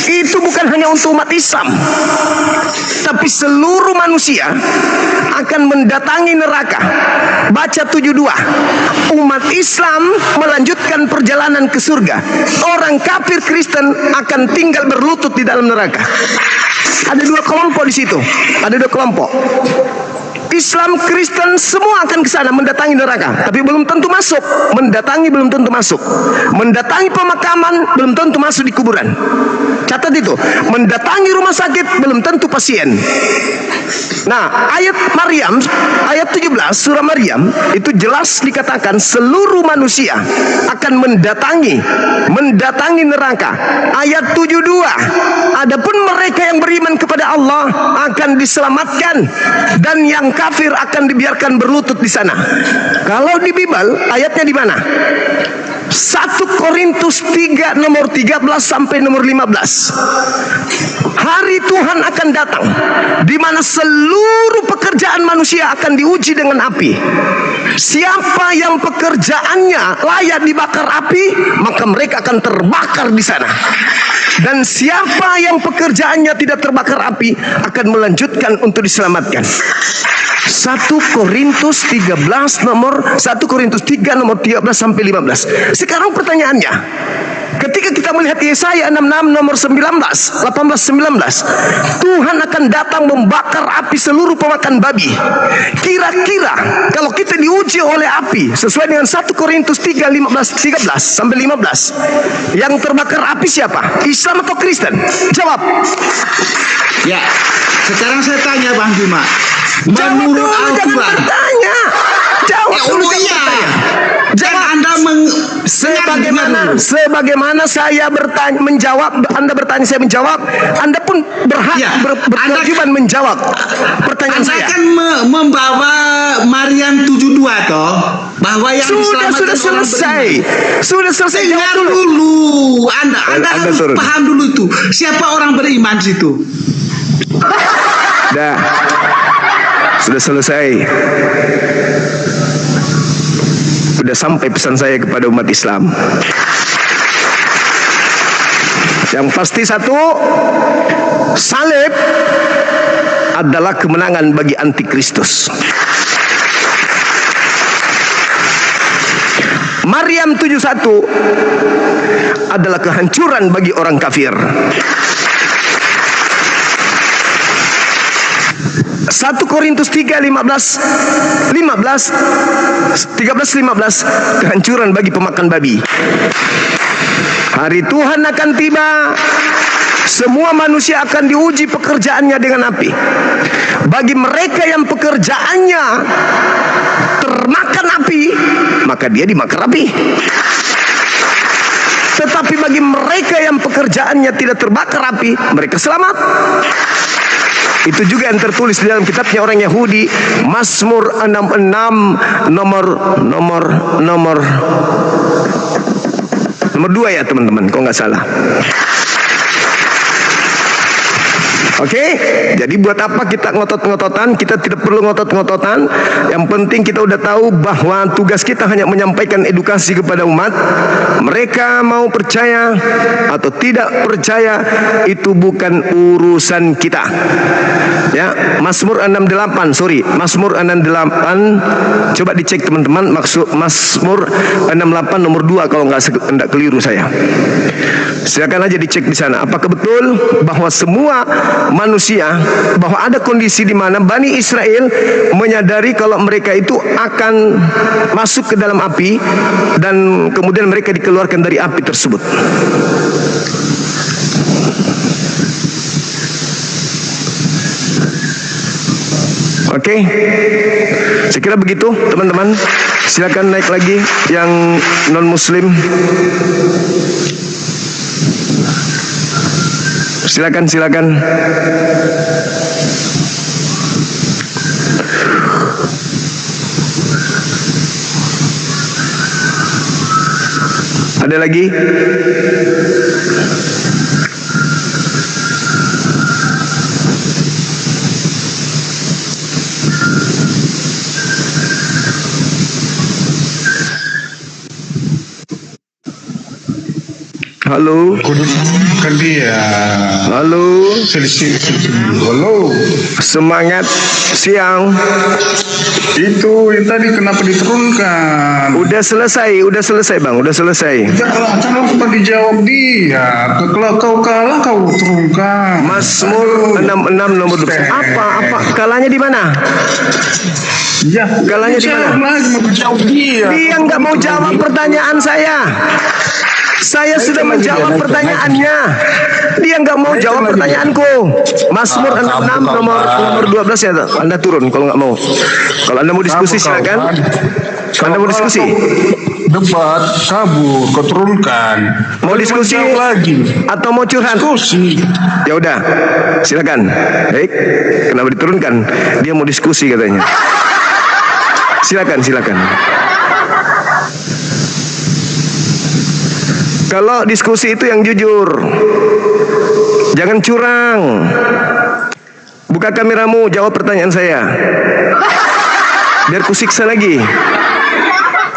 Speaker 1: itu bukan hanya untuk umat Islam, tapi seluruh manusia akan mendatangi neraka. Baca 72. Umat Islam melanjutkan perjalanan ke surga. Orang kafir Kristen akan tinggal berlutut di dalam neraka. Ada dua kelompok di situ. Ada dua kelompok. Islam, Kristen semua akan ke sana mendatangi neraka, tapi belum tentu masuk. Mendatangi belum tentu masuk. Mendatangi pemakaman belum tentu masuk di kuburan. Catat itu. Mendatangi rumah sakit belum tentu pasien. Nah, ayat Maryam, ayat 17 surah Maryam itu jelas dikatakan seluruh manusia akan mendatangi neraka. Ayat 72. Adapun mereka yang beriman kepada Allah akan diselamatkan, dan yang kafir akan dibiarkan berlutut di sana. Kalau di Bible ayatnya di mana? 1 Korintus 3 nomor 13 sampai nomor 15. Hari Tuhan akan datang di mana seluruh pekerjaan manusia akan diuji dengan api. Siapa yang pekerjaannya layak dibakar api, maka mereka akan terbakar di sana. Dan siapa yang pekerjaannya tidak terbakar api akan melanjutkan untuk diselamatkan. 1 Korintus 3 nomor 13 sampai 15. Sekarang pertanyaannya, ketika kita melihat Yesaya 66 nomor 18-19, Tuhan akan datang membakar api seluruh pemakan babi. Kira-kira kalau kita diuji oleh api sesuai dengan 1 Korintus 13 sampai 15, yang terbakar api siapa? Islam atau Kristen? Jawab.
Speaker 3: Ya, sekarang saya tanya Bang Juma.
Speaker 1: Jawab
Speaker 3: Menurut
Speaker 1: dulu, jangan
Speaker 3: Al-Quran.
Speaker 1: bertanya. Jawab dulu, jangan bertanya.
Speaker 3: Jangan Anda
Speaker 1: sebagaimana saya menjawab, Anda bertanya saya menjawab, Anda pun berhak
Speaker 3: Ya,
Speaker 1: berkewajiban menjawab pertanyaan
Speaker 3: Anda
Speaker 1: saya.
Speaker 3: kan membawa Maryam 72 toh, bahwa yang
Speaker 1: Sudah
Speaker 3: diselamatkan orang
Speaker 1: selesai.
Speaker 3: beriman.
Speaker 1: Sudah selesai.
Speaker 3: Dengar
Speaker 1: Jawab dulu.
Speaker 3: dulu. Anda
Speaker 1: Anda
Speaker 3: harus
Speaker 1: turun.
Speaker 3: paham dulu itu. Siapa orang beriman situ?
Speaker 1: Dah. Sudah selesai. Sudah sampai pesan saya kepada umat Islam. Yang pasti satu, salib adalah kemenangan bagi antikristus. Maryam 71 adalah kehancuran bagi orang kafir. 1 Korintus 13-15 kehancuran bagi pemakan babi. Hari Tuhan akan tiba, semua manusia akan diuji pekerjaannya dengan api. Bagi mereka yang pekerjaannya termakan api, maka dia dimakan api. Tetapi bagi mereka yang pekerjaannya tidak terbakar api, mereka selamat. Itu juga yang tertulis di dalam kitabnya orang Yahudi, Mazmur 66 nomor 2 ya teman-teman, kalau nggak salah. Oke, jadi buat apa kita ngotot-ngototan? Kita tidak perlu ngotot-ngototan. Yang penting kita udah tahu bahwa tugas kita hanya menyampaikan edukasi kepada umat. Mereka mau percaya atau tidak percaya itu bukan urusan kita. Ya, Mazmur 68. Coba dicek teman-teman, maksud Mazmur 68 nomor 2 kalau nggak keliru saya. Silakan aja dicek di sana. Apakah betul bahwa semua manusia, bahwa ada kondisi di mana Bani Israel menyadari kalau mereka itu akan masuk ke dalam api dan kemudian mereka dikeluarkan dari api tersebut. Oke, saya kira begitu teman-teman. Silakan naik lagi yang non muslim. Silakan. Ada lagi? Halo.
Speaker 4: Kan dia.
Speaker 1: Halo.
Speaker 4: Halo.
Speaker 1: Semangat siang.
Speaker 4: Itu yang tadi kenapa diturunkan?
Speaker 1: Udah selesai Bang, udah selesai.
Speaker 4: Jangan lupa dijawab dia. Kalau kau kalah kau turunkan.
Speaker 1: Mazmur 66 nomor 12. Apa? Kalahnya di mana?
Speaker 4: Ya,
Speaker 1: Kalahnya di mana?
Speaker 4: lagi mau jawab dia.
Speaker 1: Dia nggak mau jawab pertanyaan saya. Saya sudah menjawab pertanyaannya. Dia nggak mau jawab pertanyaanku. Mazmur 66 nomor 12 ya. Anda turun kalau nggak mau. Kalau Anda mau diskusi silakan. Anda mau diskusi?
Speaker 4: Debat kabur, kau turunkan.
Speaker 1: Mau diskusi
Speaker 4: lagi
Speaker 1: atau mau curhat?
Speaker 4: diskusi?
Speaker 1: Ya udah, silakan. Baik, kenapa diturunkan? Dia mau diskusi katanya. Silakan. Kalau diskusi itu yang jujur, jangan curang. Buka kameramu, jawab pertanyaan saya. Biar kusiksa lagi.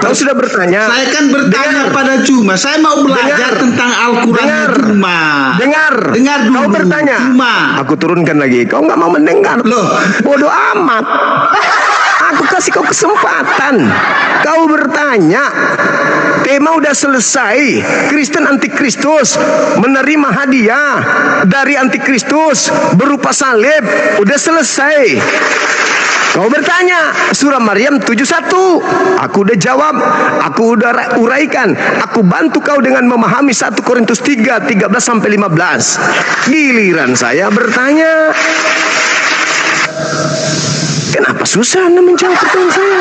Speaker 1: Kau sudah bertanya.
Speaker 3: Saya kan bertanya pada Cuma. Saya mau belajar tentang Al-Quran Cuma.
Speaker 1: Dengar dulu. Kau bertanya.
Speaker 3: Cuma.
Speaker 1: Aku turunkan lagi. Kau nggak mau mendengar.
Speaker 3: Loh.
Speaker 1: Bodoh amat. Aku kasih kau kesempatan. Kau bertanya. Tema udah selesai. Kristen antikristus menerima hadiah dari antikristus berupa salib. Udah selesai. Kau bertanya surah Maryam 71. Aku udah jawab. Aku udah uraikan. Aku bantu kau dengan memahami 1 Korintus 3 13 sampai 15. Giliran saya bertanya. Kenapa susah Anda menjawab pertanyaan saya?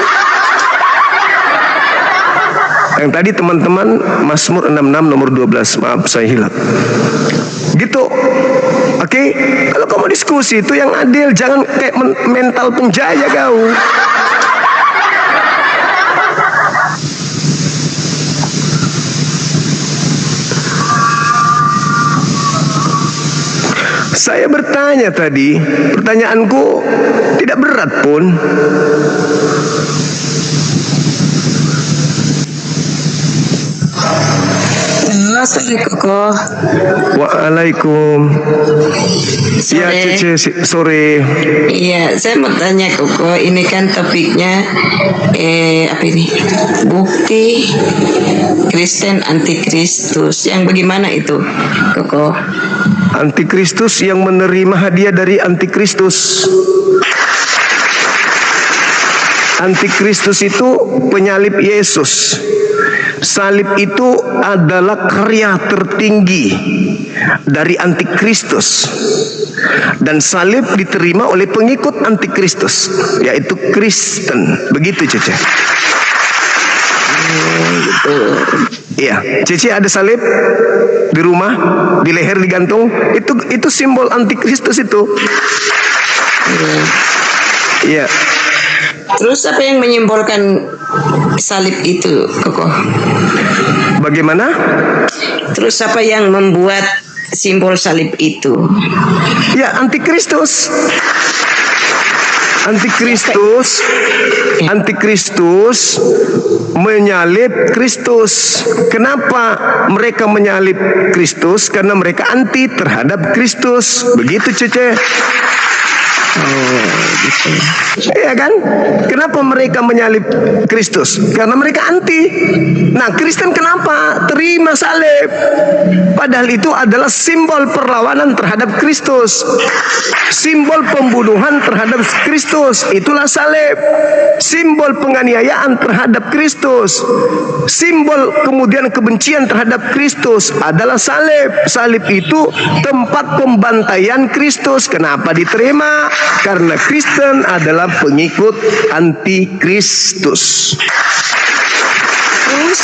Speaker 1: Yang tadi teman-teman Mazmur 66 nomor 12. Maaf saya hilang. Gitu. Oke, kalau kamu diskusi itu yang adil, jangan kayak mental penjaya kau. Saya bertanya tadi, pertanyaanku tidak berat pun.
Speaker 5: Sore Koko.
Speaker 1: Waalaikum. Ya Cece, sore.
Speaker 5: Iya, saya mau tanya Koko, ini kan topiknya apa ini? Bukti Kristen antikristus. Yang bagaimana itu, Koko?
Speaker 1: Antikristus yang menerima hadiah dari antikristus. Antikristus itu penyalib Yesus. Salib itu adalah karya tertinggi dari antikristus. Dan salib diterima oleh pengikut antikristus, yaitu Kristen. Begitu Cece.
Speaker 5: Gitu.
Speaker 1: Iya, Cece ada salib di rumah, di leher digantung. Itu simbol antikristus itu. Iya.
Speaker 5: Terus apa yang menyimbolkan salib itu, Koko?
Speaker 1: Bagaimana?
Speaker 5: Terus apa yang membuat simbol salib itu?
Speaker 1: Ya, antikristus. Antikristus menyalib Kristus. Kenapa mereka menyalib Kristus? Karena mereka anti terhadap Kristus. Begitu Cece.
Speaker 5: Oh, gitu.
Speaker 1: Iya kan? Kenapa mereka menyalib Kristus? Karena mereka anti. Nah, Kristen kenapa terima salib? Padahal itu adalah simbol perlawanan terhadap Kristus. Simbol pembunuhan terhadap Kristus. Itulah salib. Simbol penganiayaan terhadap Kristus. Simbol kemudian kebencian terhadap Kristus adalah salib. Salib itu tempat pembantaian Kristus. Kenapa diterima? Karena Kristen adalah pengikut antikristus.
Speaker 5: Terus,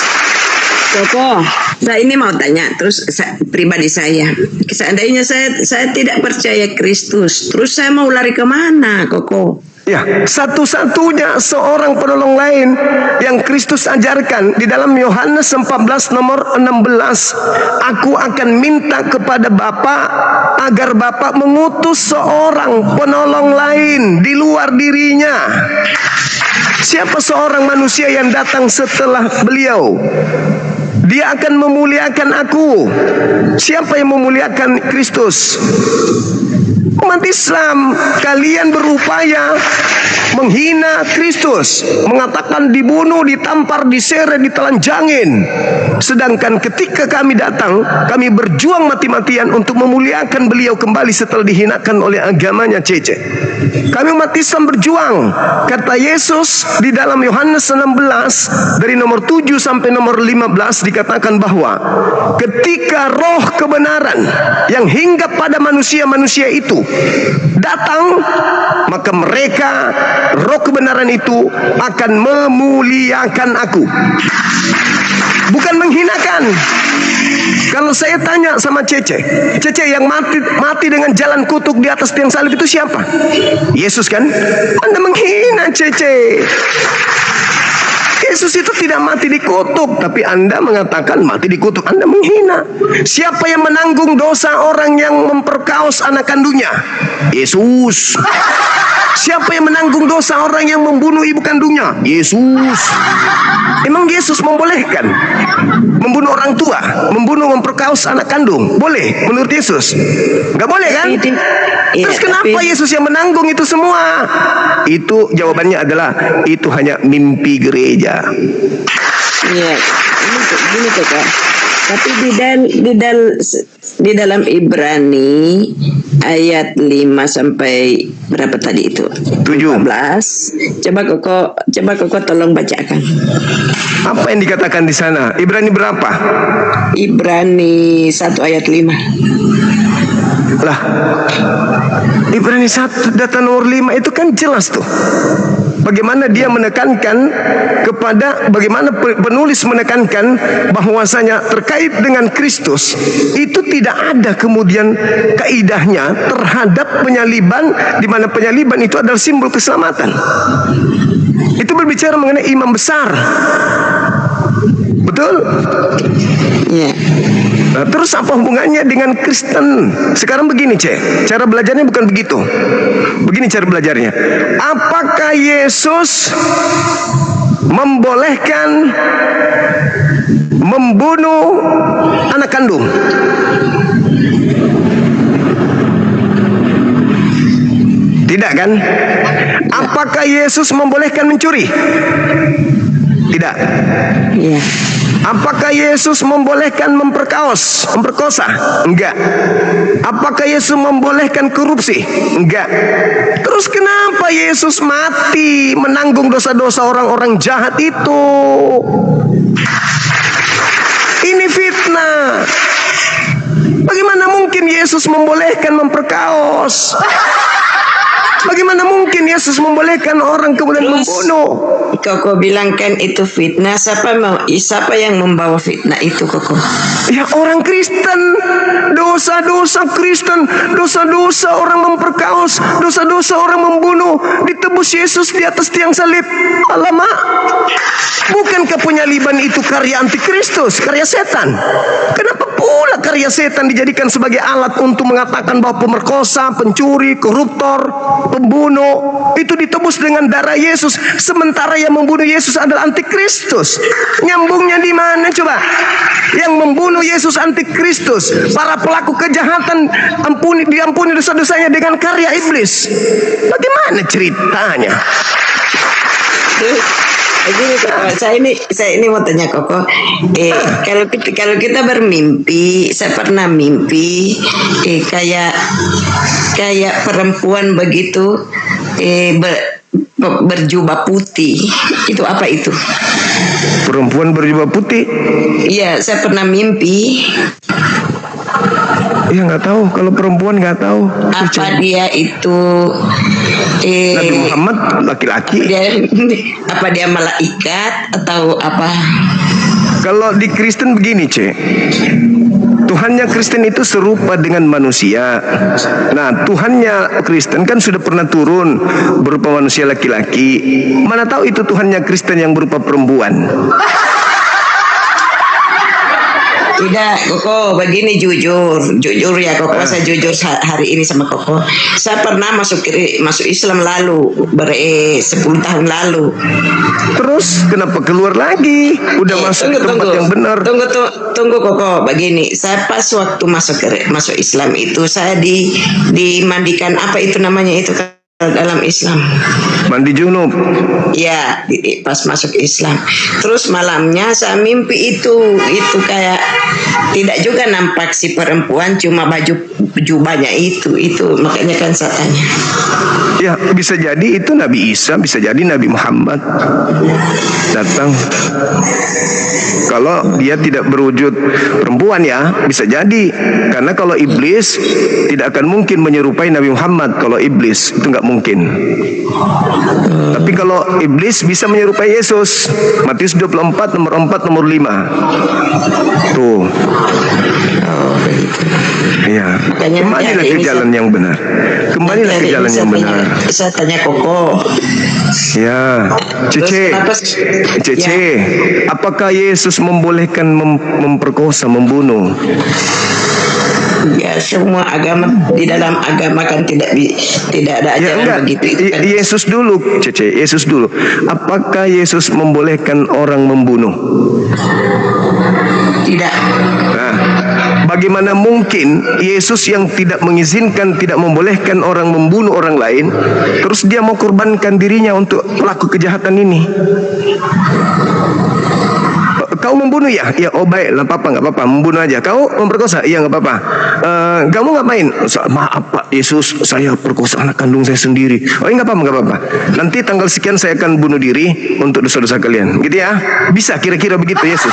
Speaker 5: Koko, saya ini mau tanya, terus pribadi saya, seandainya saya tidak percaya Kristus, terus saya mau lari kemana, Koko?
Speaker 1: Ya, satu-satunya seorang penolong lain yang Kristus ajarkan di dalam Yohanes 14 nomor 16. Aku akan minta kepada Bapa agar Bapa mengutus seorang penolong lain di luar dirinya. Siapa seorang manusia yang datang setelah beliau? Dia akan memuliakan aku. Siapa yang memuliakan Kristus? Umat Islam. Kalian berupaya menghina Kristus, mengatakan dibunuh, ditampar, diseret, ditelanjangin. Sedangkan ketika kami datang, kami berjuang mati-matian untuk memuliakan beliau kembali setelah dihinakan oleh agamanya Cece. Kami umat Islam berjuang. Kata Yesus di dalam Yohanes 16 dari nomor 7 sampai nomor 15 dikatakan bahwa ketika roh kebenaran yang hinggap pada manusia-manusia itu datang, maka mereka, roh kebenaran itu akan memuliakan aku, bukan menghinakan. Kalau saya tanya sama Cece yang mati dengan jalan kutuk di atas tiang salib itu siapa? Yesus kan? Anda menghina Cece. Yesus itu tidak mati dikutuk, tapi Anda mengatakan mati dikutuk. Anda menghina. Siapa yang menanggung dosa orang yang memperkaos anak kandungnya? Yesus. Siapa yang menanggung dosa orang yang membunuh ibu kandungnya? Yesus. Emang Yesus membolehkan membunuh orang tua, memperkaos anak kandung? Boleh menurut Yesus? Nggak boleh kan? Terus kenapa Yesus yang menanggung itu semua? Itu jawabannya adalah itu hanya mimpi gereja.
Speaker 5: Iya, ini Kak. Tapi di dalam Ibrani ayat 5 sampai berapa tadi itu? 14. Coba Koko tolong bacakan.
Speaker 1: Apa yang dikatakan di sana? Ibrani berapa?
Speaker 5: Ibrani 1 ayat 5.
Speaker 1: Lah, Ibrani 1 data nomor 5 itu kan jelas tuh. Bagaimana dia menekankan bagaimana penulis menekankan bahwasanya terkait dengan Kristus itu tidak ada kemudian kaidahnya terhadap penyaliban, di mana penyaliban itu adalah simbol keselamatan. Itu berbicara mengenai imam besar. Betul?
Speaker 5: Iya.
Speaker 1: Nah, terus apa hubungannya dengan Kristen? Sekarang begini, cara belajarnya bukan begitu. Begini cara belajarnya. Apakah Yesus membolehkan membunuh anak kandung? Tidak kan? Apakah Yesus membolehkan mencuri? Tidak.
Speaker 5: Iya.
Speaker 1: Apakah Yesus membolehkan memperkosa? Enggak. Apakah Yesus membolehkan korupsi? Enggak. Terus kenapa Yesus mati menanggung dosa-dosa orang-orang jahat itu? Ini fitnah. Bagaimana mungkin Yesus membolehkan memperkaos? Bagaimana mungkin Yesus membolehkan orang kemudian membunuh?
Speaker 5: Koko bilang kan itu fitnah. Siapa yang membawa fitnah itu, Koko?
Speaker 1: Ya orang Kristen. Dosa-dosa Kristen, dosa-dosa orang memperkaos, dosa-dosa orang membunuh, ditebus Yesus di atas tiang salib. Alamak. Bukankah penyaliban itu karya antikristus, karya setan? Kenapa pula karya setan dijadikan sebagai alat untuk mengatakan bahwa pemerkosa, pencuri, koruptor, pembunuh itu ditebus dengan darah Yesus, sementara yang membunuh Yesus adalah antikristus? Nyambungnya di mana coba? Yang membunuh Yesus antikristus, para pelaku kejahatan diampuni dosa-dosanya dengan karya iblis. Bagaimana ceritanya?
Speaker 5: Begini Koko, saya ini mau tanya Koko, kalau kita bermimpi, saya pernah mimpi kayak perempuan begitu berjubah putih. Itu apa itu?
Speaker 1: Perempuan berjubah putih?
Speaker 5: Iya, saya pernah mimpi.
Speaker 1: Ya nggak tahu, kalau perempuan nggak tahu.
Speaker 5: Apa dia itu?
Speaker 1: Nabi Muhammad laki-laki.
Speaker 5: Apa dia malaikat atau apa?
Speaker 1: Kalau di Kristen begini, Tuhannya Kristen itu serupa dengan manusia. Nah, Tuhannya Kristen kan sudah pernah turun berupa manusia laki-laki. Mana tahu itu Tuhannya Kristen yang berupa perempuan.
Speaker 5: Tidak, Koko, begini jujur ya Koko, saya jujur hari ini sama Koko. Saya pernah masuk Islam lalu, 10 tahun lalu.
Speaker 1: Terus kenapa keluar lagi? Udah masuk ke tempat yang benar.
Speaker 5: Tunggu Koko, begini. Saya pas waktu masuk Islam itu saya dimandikan, apa itu namanya itu dalam Islam?
Speaker 1: Mandi junub.
Speaker 5: Ya, pas masuk Islam. Terus malamnya saya mimpi itu kayak tidak juga nampak si perempuan, cuma baju jubahnya itu makanya kan saya tanya.
Speaker 1: Ya, bisa jadi itu Nabi Isa, bisa jadi Nabi Muhammad datang. Kalau dia tidak berwujud perempuan ya, bisa jadi. Karena kalau iblis tidak akan mungkin menyerupai Nabi Muhammad. Kalau iblis itu nggak mungkin. Tapi kalau iblis bisa menyerupai Yesus. Matius 24 nomor 4 nomor 5. Tuh. Iya. Kembalilah ke jalan yang benar. Kembalilah ke jalan yang benar.
Speaker 5: Saya tanya Koko.
Speaker 1: Ya, Cece, apakah Yesus membolehkan memperkosa, membunuh?
Speaker 5: Ya, semua agama, di dalam agama kan tidak ada ajaran begitu.
Speaker 1: Yesus dulu, Cece, Yesus dulu. Apakah Yesus membolehkan orang membunuh?
Speaker 5: Tidak.
Speaker 1: Nah, bagaimana mungkin Yesus yang tidak mengizinkan, tidak membolehkan orang membunuh orang lain, terus dia mau korbankan dirinya untuk pelaku kejahatan ini? Kau membunuh ya? Ya, oh baik, nggak apa-apa, membunuh aja. Kau memperkosa? Iya, nggak apa-apa. Kamu ngapain? Maaf Pak Yesus, saya perkosa anak kandung saya sendiri. Oh, nggak apa-apa. Nanti tanggal sekian saya akan bunuh diri untuk dosa-dosa kalian. Gitu ya? Bisa kira-kira begitu Yesus.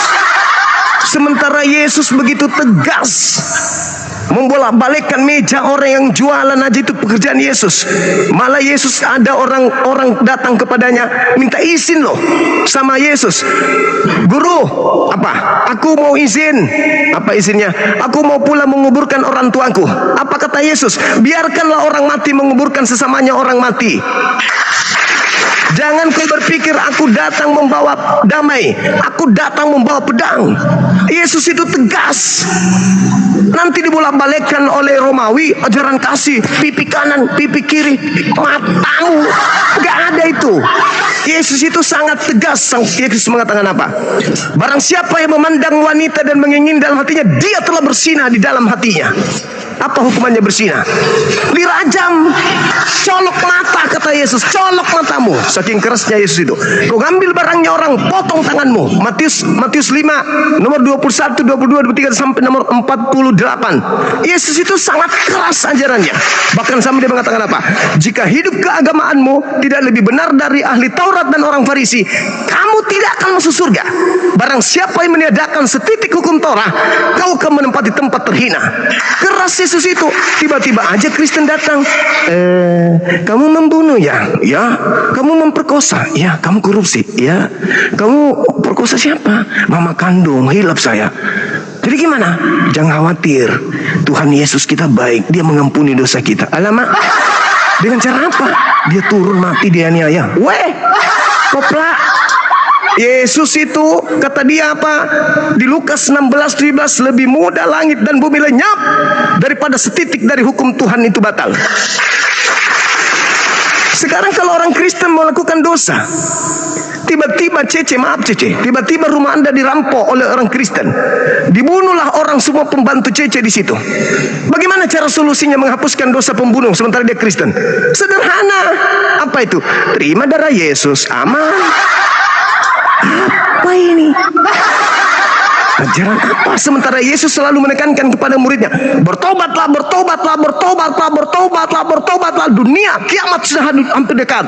Speaker 1: Sementara Yesus begitu tegas membolak-balikkan meja orang yang jualan aja, itu pekerjaan Yesus. Malah Yesus ada orang datang kepadanya minta izin loh sama Yesus. Guru, apa? Aku mau izin. Apa izinnya? Aku mau pula menguburkan orang tuaku. Apa kata Yesus? Biarkanlah orang mati menguburkan sesamanya orang mati. Jangan kau berpikir aku datang membawa damai, aku datang membawa pedang. Yesus itu tegas. Nanti dibolak-balikkan oleh Romawi, ajaran kasih, pipi kanan, pipi kiri, matamu. Gak ada itu. Yesus itu sangat tegas. Yesus mengatakan apa? Barang siapa yang memandang wanita dan mengingin dalam hatinya, dia telah bersinah di dalam hatinya. Apa hukumannya bersinah? Dirajam, colok mata, kata Yesus, colok matamu. Saking kerasnya Yesus itu. Kau ngambil barangnya orang, potong tanganmu. Matius 5 nomor 21, 22, 23 sampai nomor 48. Yesus itu sangat keras ajarannya. Bahkan sampai dia mengatakan apa? Jika hidup keagamaanmu tidak lebih benar dari ahli Taurat dan orang Farisi, kamu tidak akan masuk surga. Barang siapa yang meniadakan setitik hukum Torah, kau akan menempati tempat terhina. Keras Yesus itu. Tiba-tiba aja Kristen datang. Kamu membunuh ya? Ya. Kamu memperkosa? Ya. Kamu korupsi? Ya. Kamu perkosa siapa? Mama kandung, hilap saya. Jadi gimana? Jangan khawatir. Tuhan Yesus kita baik. Dia mengampuni dosa kita. Alamak. Dengan cara apa? Dia turun mati, dia aniaya. Weh, kopla. Yesus itu kata dia apa? Di Lukas 16:17, lebih mudah langit dan bumi lenyap daripada setitik dari hukum Tuhan itu batal. Sekarang kalau orang Kristen melakukan dosa, tiba-tiba tiba-tiba rumah Anda dirampok oleh orang Kristen, dibunuhlah orang semua pembantu Cece di situ. Bagaimana cara solusinya menghapuskan dosa pembunuh sementara dia Kristen? Sederhana. Apa itu? Terima darah Yesus, aman. Apa ini? Ajaran apa? Sementara Yesus selalu menekankan kepada muridnya, bertobatlah. Dunia, kiamat sudah hampir dekat.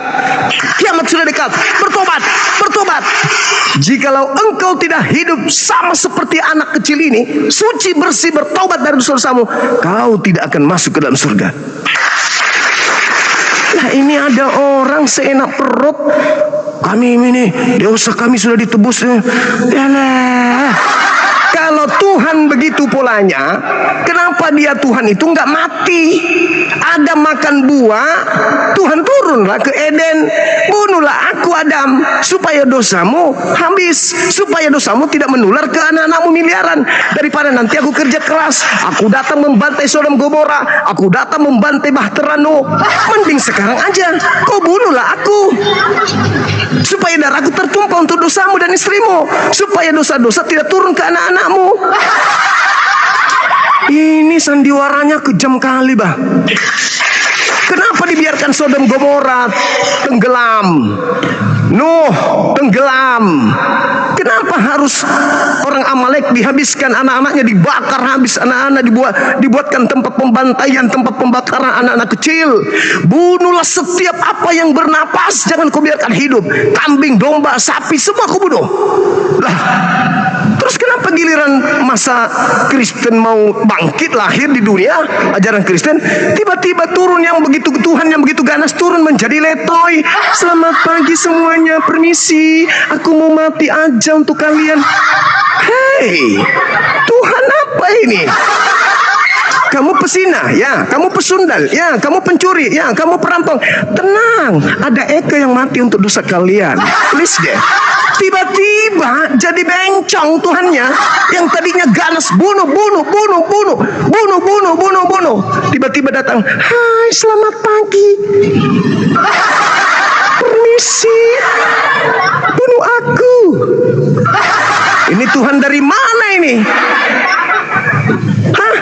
Speaker 1: Kiamat sudah dekat. Bertobat. Jikalau engkau tidak hidup sama seperti anak kecil ini, suci, bersih, bertobat dari dosa-dosamu, kau tidak akan masuk ke dalam surga. Nah, ini ada orang seenak perut. Kami ini dosa kami sudah ditebus. Yalah. Kalau Tuhan begitu polanya, kenapa dia Tuhan itu nggak mati? Adam makan buah, Tuhan turunlah ke Eden. Bunuhlah aku Adam, supaya dosamu habis, supaya dosamu tidak menular ke anak-anakmu miliaran. Daripada nanti aku kerja keras, aku datang membantai Sodom Gomora, aku datang membantai Bahterano. Mending sekarang aja kau bunuhlah aku, supaya darahku tertumpah untuk dosamu dan istrimu, supaya dosa-dosa tidak turun ke anak-anakmu. Ini sandiwaranya kejam kali, bah. Kenapa dibiarkan Sodom Gomora tenggelam, Nuh tenggelam? Kenapa harus orang Amalek dihabiskan, anak-anaknya dibakar habis, anak-anak dibuatkan tempat pembantaian, tempat pembakaran anak-anak kecil? Bunuhlah setiap apa yang bernapas, jangan kau biarkan hidup. Kambing, domba, sapi, semua kau bunuh. Lah, terus kenapa giliran masa Kristen mau bangkit lahir di dunia, ajaran Kristen, tiba-tiba turun yang begitu, Tuhan yang begitu ganas turun menjadi letoy. Selamat pagi semuanya, permisi, aku mau mati aja untuk kalian. Hei, Tuhan apa ini? Kamu pesina, ya, kamu pesundal, ya, kamu pencuri, ya, kamu perampok. Tenang, ada Eka yang mati untuk dosa kalian. Please deh. Tiba-tiba jadi bencong Tuhannya, yang tadinya ganas bunuh. Tiba-tiba datang, hai selamat pagi, permisi, bunuh aku. Ini Tuhan dari mana ini? Hah?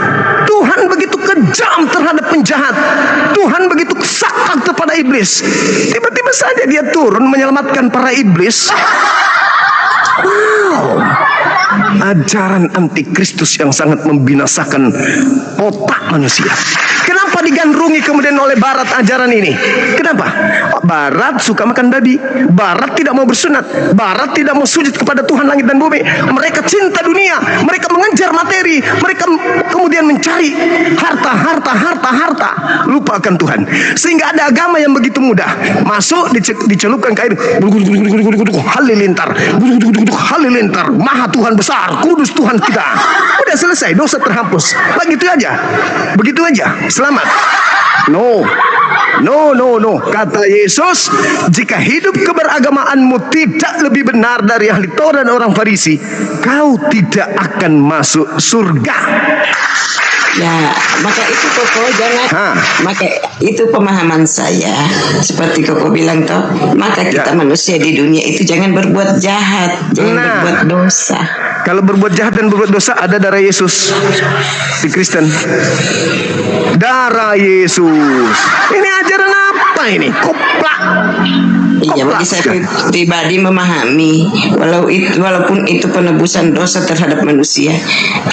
Speaker 1: Tuhan begitu kejam terhadap penjahat. Tuhan begitu sakak kepada iblis. Tiba-tiba saja dia turun menyelamatkan para iblis. Wow, ajaran antikristus yang sangat membinasakan otak manusia. Kenapa digandrungi kemudian oleh Barat ajaran ini? Kenapa? Barat suka makan babi, Barat tidak mau bersunat, Barat tidak mau sujud kepada Tuhan langit dan bumi. Mereka cinta dunia, mereka mengejar materi, mereka kemudian mencari harta, lupakan Tuhan. Sehingga ada agama yang begitu mudah, masuk dicelupkan ke air, halilintar, maha Tuhan besar, kudus Tuhan kita. Udah selesai, dosa terhapus. Begitu aja, selamat. No. Kata Yesus, jika hidup keberagamaanmu tidak lebih benar dari ahli Taurat dan orang Farisi, kau tidak akan masuk surga.
Speaker 5: Ya, maka itu Koko jangan, maka itu pemahaman saya. Seperti Koko bilang toh, maka kita manusia di dunia itu jangan berbuat jahat, jangan berbuat dosa.
Speaker 1: Kalau berbuat jahat dan berbuat dosa, ada darah Yesus di Kristen. Darah Yesus. Ini ajaran apa ini? Koplak.
Speaker 5: Iya, bagi saya pribadi memahami, walaupun itu penebusan dosa terhadap manusia,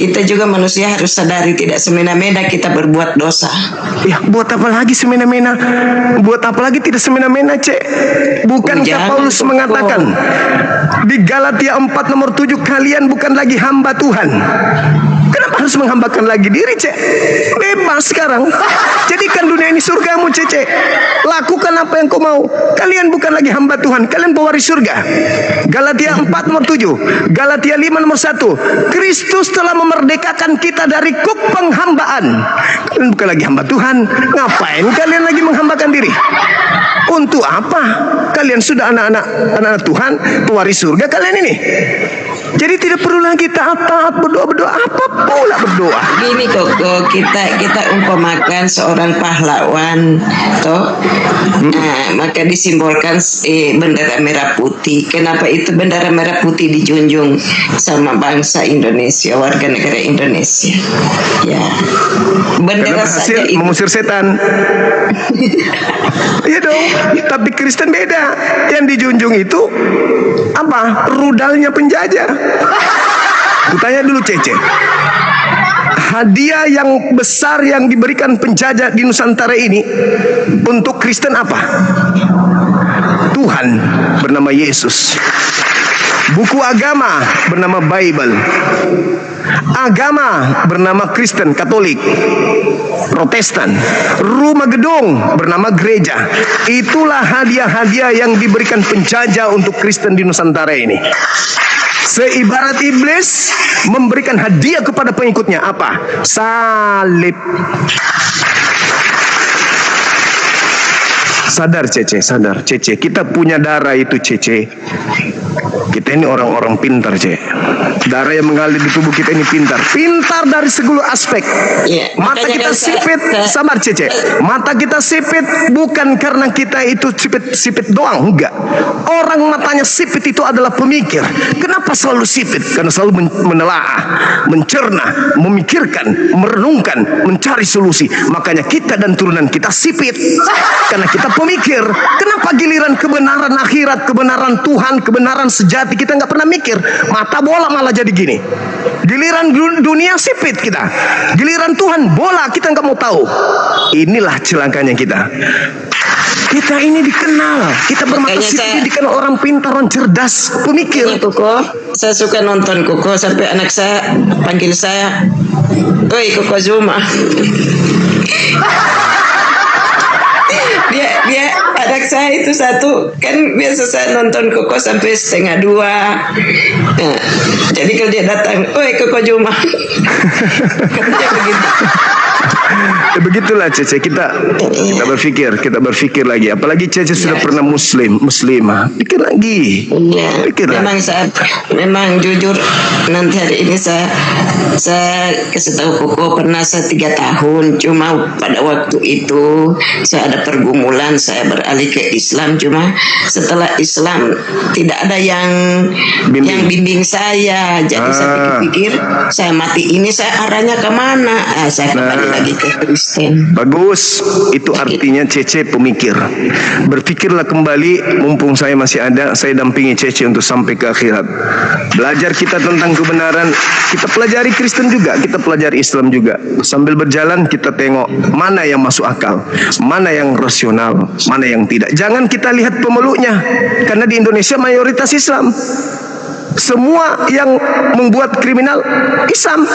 Speaker 5: kita juga manusia harus sadari tidak semena-mena kita berbuat dosa.
Speaker 1: Ya, buat apa lagi semena-mena? Buat apa lagi tidak semena-mena, Cek? Bukankah Paulus mengatakan di Galatia 4 nomor 7, kalian bukan lagi hamba Tuhan. Kenapa harus menghambakan lagi diri, Cek? Bebas sekarang. Jadikan dunia ini surgamu, Cek. Lakukan apa yang kau mau. Kalian bukan lagi hamba Tuhan, kalian pewaris surga. Galatia 4 nomor 7, Galatia 5 nomor 1. Kristus telah memerdekakan kita dari kuk penghambaan. Kalian bukan lagi hamba Tuhan. Ngapain kalian lagi menghambakan diri? Untuk apa? Kalian sudah anak-anak Tuhan, pewaris surga kalian ini. Jadi tidak perlu lagi taat berdoa. Apa pula berdoa?
Speaker 5: Gini Koko, kita umpamakan seorang pahlawan, toh, maka disimbolkan bendera merah putih. Kenapa itu bendera merah putih dijunjung sama bangsa Indonesia, warga negara Indonesia? Ya, bendera saja itu
Speaker 1: mengusir setan. Iya dong. Tapi Kristen beda. Yang dijunjung itu apa? Rudalnya penjajah. Kutanya dulu, Cece, hadiah yang besar yang diberikan penjajah di Nusantara ini untuk Kristen apa? Tuhan bernama Yesus. Buku agama bernama Bible. Agama bernama Kristen, Katolik, Protestan. Rumah gedung bernama gereja. Itulah hadiah-hadiah yang diberikan penjajah untuk Kristen di Nusantara ini. Seibarat iblis memberikan hadiah kepada pengikutnya apa? Salib. Sadar Cece, sadar Cece, kita punya darah itu Cece. Kita ini orang-orang pintar Cece. Darah yang mengalir di tubuh kita ini pintar. Pintar dari segala aspek. Mata kita sipit, sabar Cece. Mata kita sipit bukan karena kita itu sipit doang, enggak. Orang matanya sipit itu adalah pemikir. Kenapa selalu sipit? Karena selalu menelaah, mencerna, memikirkan, merenungkan, mencari solusi. Makanya kita dan turunan kita sipit. Karena kita pemikir. Kenapa giliran kebenaran akhirat, kebenaran Tuhan, kebenaran sejati kita nggak pernah mikir? Mata bola malah jadi gini. Giliran dunia sipit kita. Giliran Tuhan bola kita nggak mau tahu. Inilah celakanya kita. Kita ini dikenal, kita bermata sipit dikenal orang pintar, orang cerdas, pemikir.
Speaker 5: Koko, saya suka nonton Koko sampai anak saya panggil saya, "Oi Koko Zuma." dia anak saya itu satu kan biasa saya nonton Koko sampai 1:30. Nah, jadi kalau dia datang, "Oi Koko Zuma." Katanya begitu.
Speaker 1: Ya, begitulah Cece, kita berpikir lagi. Apalagi Cece sudah pernah muslimah, pikir lagi.
Speaker 5: Memang saya memang jujur, nanti hari ini saya kasih tahu Koko, pernah saya 3 tahun, cuma pada waktu itu saya ada pergumulan, saya beralih ke Islam, cuma setelah Islam tidak ada yang bimbing saya, jadi saya pikir saya mati ini saya arahnya kemana? Saya kembali lagi ke Kristen.
Speaker 1: Bagus, itu artinya Cece pemikir. Berpikirlah kembali, mumpung saya masih ada, saya dampingi Cece untuk sampai ke akhirat. Belajar kita tentang kebenaran, kita pelajari Kristen juga, kita pelajari Islam juga. Sambil berjalan kita tengok mana yang masuk akal, mana yang rasional, mana yang tidak. Jangan kita lihat pemeluknya, karena di Indonesia mayoritas Islam. Semua yang membuat kriminal Islam,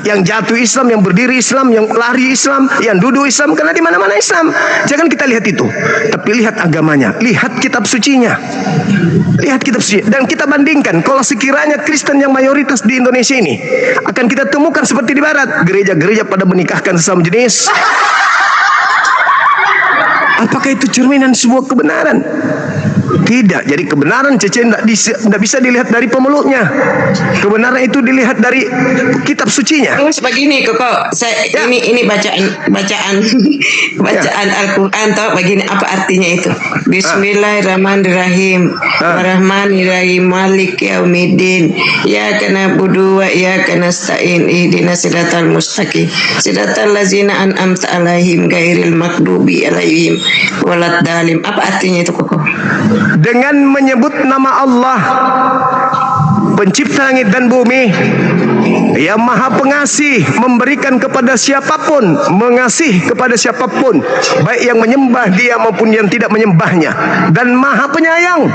Speaker 1: yang jatuh Islam, yang berdiri Islam, yang lari Islam, yang duduk Islam, karena di mana-mana Islam. Jangan kita lihat itu, tapi lihat agamanya, lihat kitab sucinya, lihat kitab suci, dan kita bandingkan. Kalau sekiranya Kristen yang mayoritas di Indonesia ini akan kita temukan seperti di Barat, gereja-gereja pada menikahkan sesama jenis. Apakah itu cerminan sebuah kebenaran? Tidak. Jadi kebenaran Cece tidak bisa dilihat dari pemeluknya. Kebenaran itu dilihat dari kitab sucinya.
Speaker 5: Terus begini Koko, ini bacaan Al-Quran, tahu begini apa artinya itu? Bismillahirrahmanirrahim. Warahmanirrahim. Malik yaumiddin. Iyyaka na'budu wa iyyaka nasta'in. Ihdinas siratal mustaqim. Siratal ladzina an'amta 'alaihim ghairil maghdubi 'alaihim waladdallin. Apa artinya itu Koko?
Speaker 1: Dengan menyebut nama Allah, pencipta langit dan bumi, yang maha pengasih, memberikan kepada siapapun, mengasih kepada siapapun, baik yang menyembah dia maupun yang tidak menyembahnya, dan maha penyayang.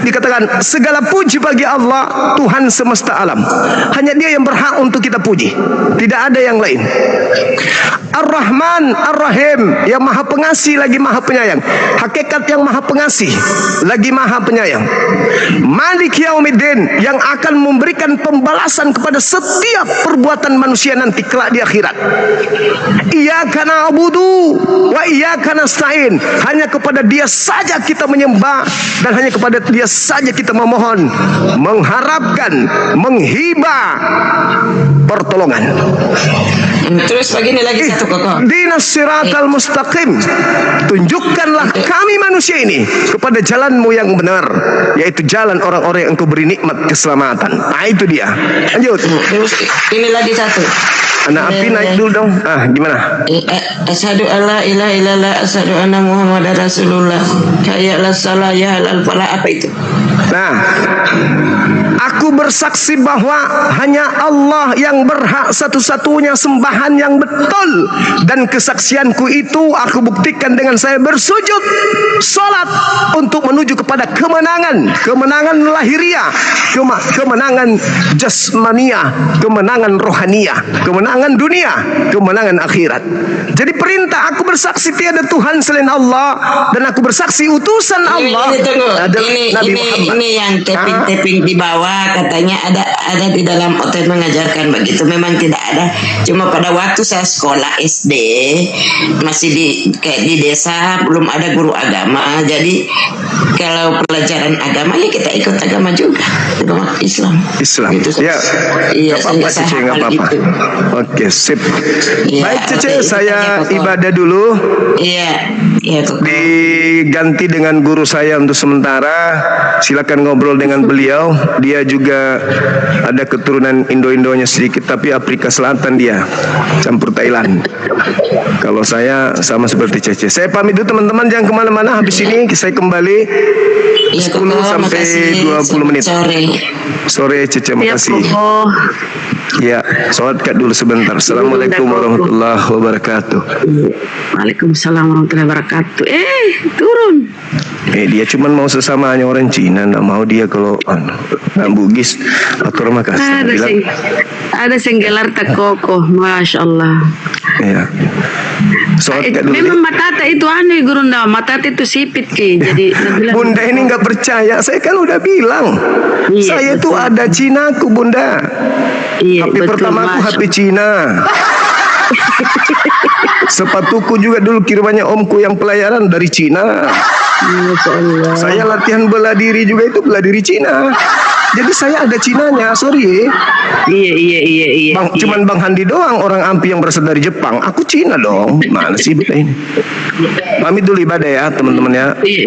Speaker 1: Dikatakan segala puji bagi Allah, Tuhan semesta alam. Hanya dia yang berhak untuk kita puji, tidak ada yang lain. Ar-Rahman Ar-Rahim, yang maha pengasih lagi maha penyayang. Hakikat yang maha pengasih lagi maha penyayang. Malik Yaumiddin, yang akan memberikan pembalasan kepada setiap perbuatan manusia nanti kelak di akhirat. Iyyaka na'budu wa iyyaka nasta'in, hanya kepada dia saja kita menyembah, dan hanya kepada dia saja kita memohon, mengharapkan, menghibah pertolongan.
Speaker 5: Terus begini lagi satu Koko.
Speaker 1: Dinas siratal mustaqim, tunjukkanlah kami manusia ini kepada jalanmu yang benar, yaitu jalan orang-orang yang engkau beri nikmat keselamatan. Itu dia. Lanjut.
Speaker 5: Terus ini lagi satu.
Speaker 1: Anak api naik dulu dong. Gimana?
Speaker 5: Asyhadu alla ilaha illallah, asyhadu anna Muhammadar Rasulullah. Hayya 'alas shalah, ya halal falah. Apa itu?
Speaker 1: Nah, Aku bersaksi bahwa hanya Allah yang berhak satu-satunya sembahan yang betul. Dan kesaksianku itu aku buktikan dengan saya bersujud, salat untuk menuju kepada kemenangan. Kemenangan lahiriah, kemenangan jasmaniah, kemenangan rohaniah, kemenangan dunia, kemenangan akhirat. Jadi perintah, aku bersaksi tiada Tuhan selain Allah, dan aku bersaksi utusan Allah adalah Nabi Muhammad.
Speaker 5: Ini yang tapping di bawah katanya ada di dalam OT mengajarkan begitu. Memang tidak ada. Cuma pada waktu saya sekolah SD masih kayak di desa, belum ada guru agama. Jadi kalau pelajaran agama ya kita ikut agama juga, agama Islam. Gitu,
Speaker 1: Ya.
Speaker 5: Iya,
Speaker 1: Apa-apa,
Speaker 5: saya
Speaker 1: Cece, nggak apa-apa.
Speaker 5: gitu.
Speaker 1: Oke, sip.
Speaker 5: Iya,
Speaker 1: Baik, Cece,
Speaker 5: oke,
Speaker 1: saya
Speaker 5: Koko.
Speaker 1: ibadah dulu.
Speaker 5: Iya, Koko.
Speaker 1: Diganti dengan guru saya untuk sementara. Silakan ngobrol dengan beliau. Dia juga ada keturunan Indo-Indonya sedikit, tapi Afrika Selatan dia, campur Thailand. Kalau saya sama seperti Cece. Saya pamit dulu teman-teman, jangan kemana-mana. Habis ini saya kembali
Speaker 5: Iya,
Speaker 1: 10
Speaker 5: Koko,
Speaker 1: sampai
Speaker 5: makasih.
Speaker 1: 20 menit.
Speaker 5: Sore.
Speaker 1: Cece,
Speaker 6: Ya,
Speaker 1: makasih.
Speaker 6: Koko.
Speaker 1: Ya, sholat kat dulu sebentar. Assalamualaikum warahmatullahi wabarakatuh.
Speaker 6: Waalaikumsalam warahmatullahi wabarakatuh. Turun.
Speaker 1: Dia cuman mau sesamanya orang Cina, nggak mau dia kalau Bugis atau Makassar.
Speaker 6: Ada senggelar tak Koko, masya Allah.
Speaker 1: Ya. Sholat kat dulu.
Speaker 6: Memang matata itu aneh Gurunda, matata itu sipit ki. Jadi
Speaker 1: Bunda ini nggak percaya. Saya kan udah bilang,
Speaker 6: Iya,
Speaker 1: saya itu
Speaker 6: betul.
Speaker 1: ada Cinaku, Bunda.
Speaker 6: Iya,
Speaker 1: HP
Speaker 6: betul,
Speaker 1: pertamaku
Speaker 6: Mas.
Speaker 1: HP Cina. Sepatuku juga dulu kirimannya omku yang pelayaran dari Cina.
Speaker 6: Masya Allah.
Speaker 1: Saya latihan bela diri juga itu bela diri Cina. Jadi saya ada Cinanya, sorry.
Speaker 6: Iya.
Speaker 1: Cuman Bang Handi doang orang Ampi yang berasal dari Jepang. Aku Cina dong. Mana sih ini? Pamit dulu ibadah ya teman-teman ya.
Speaker 6: Iya.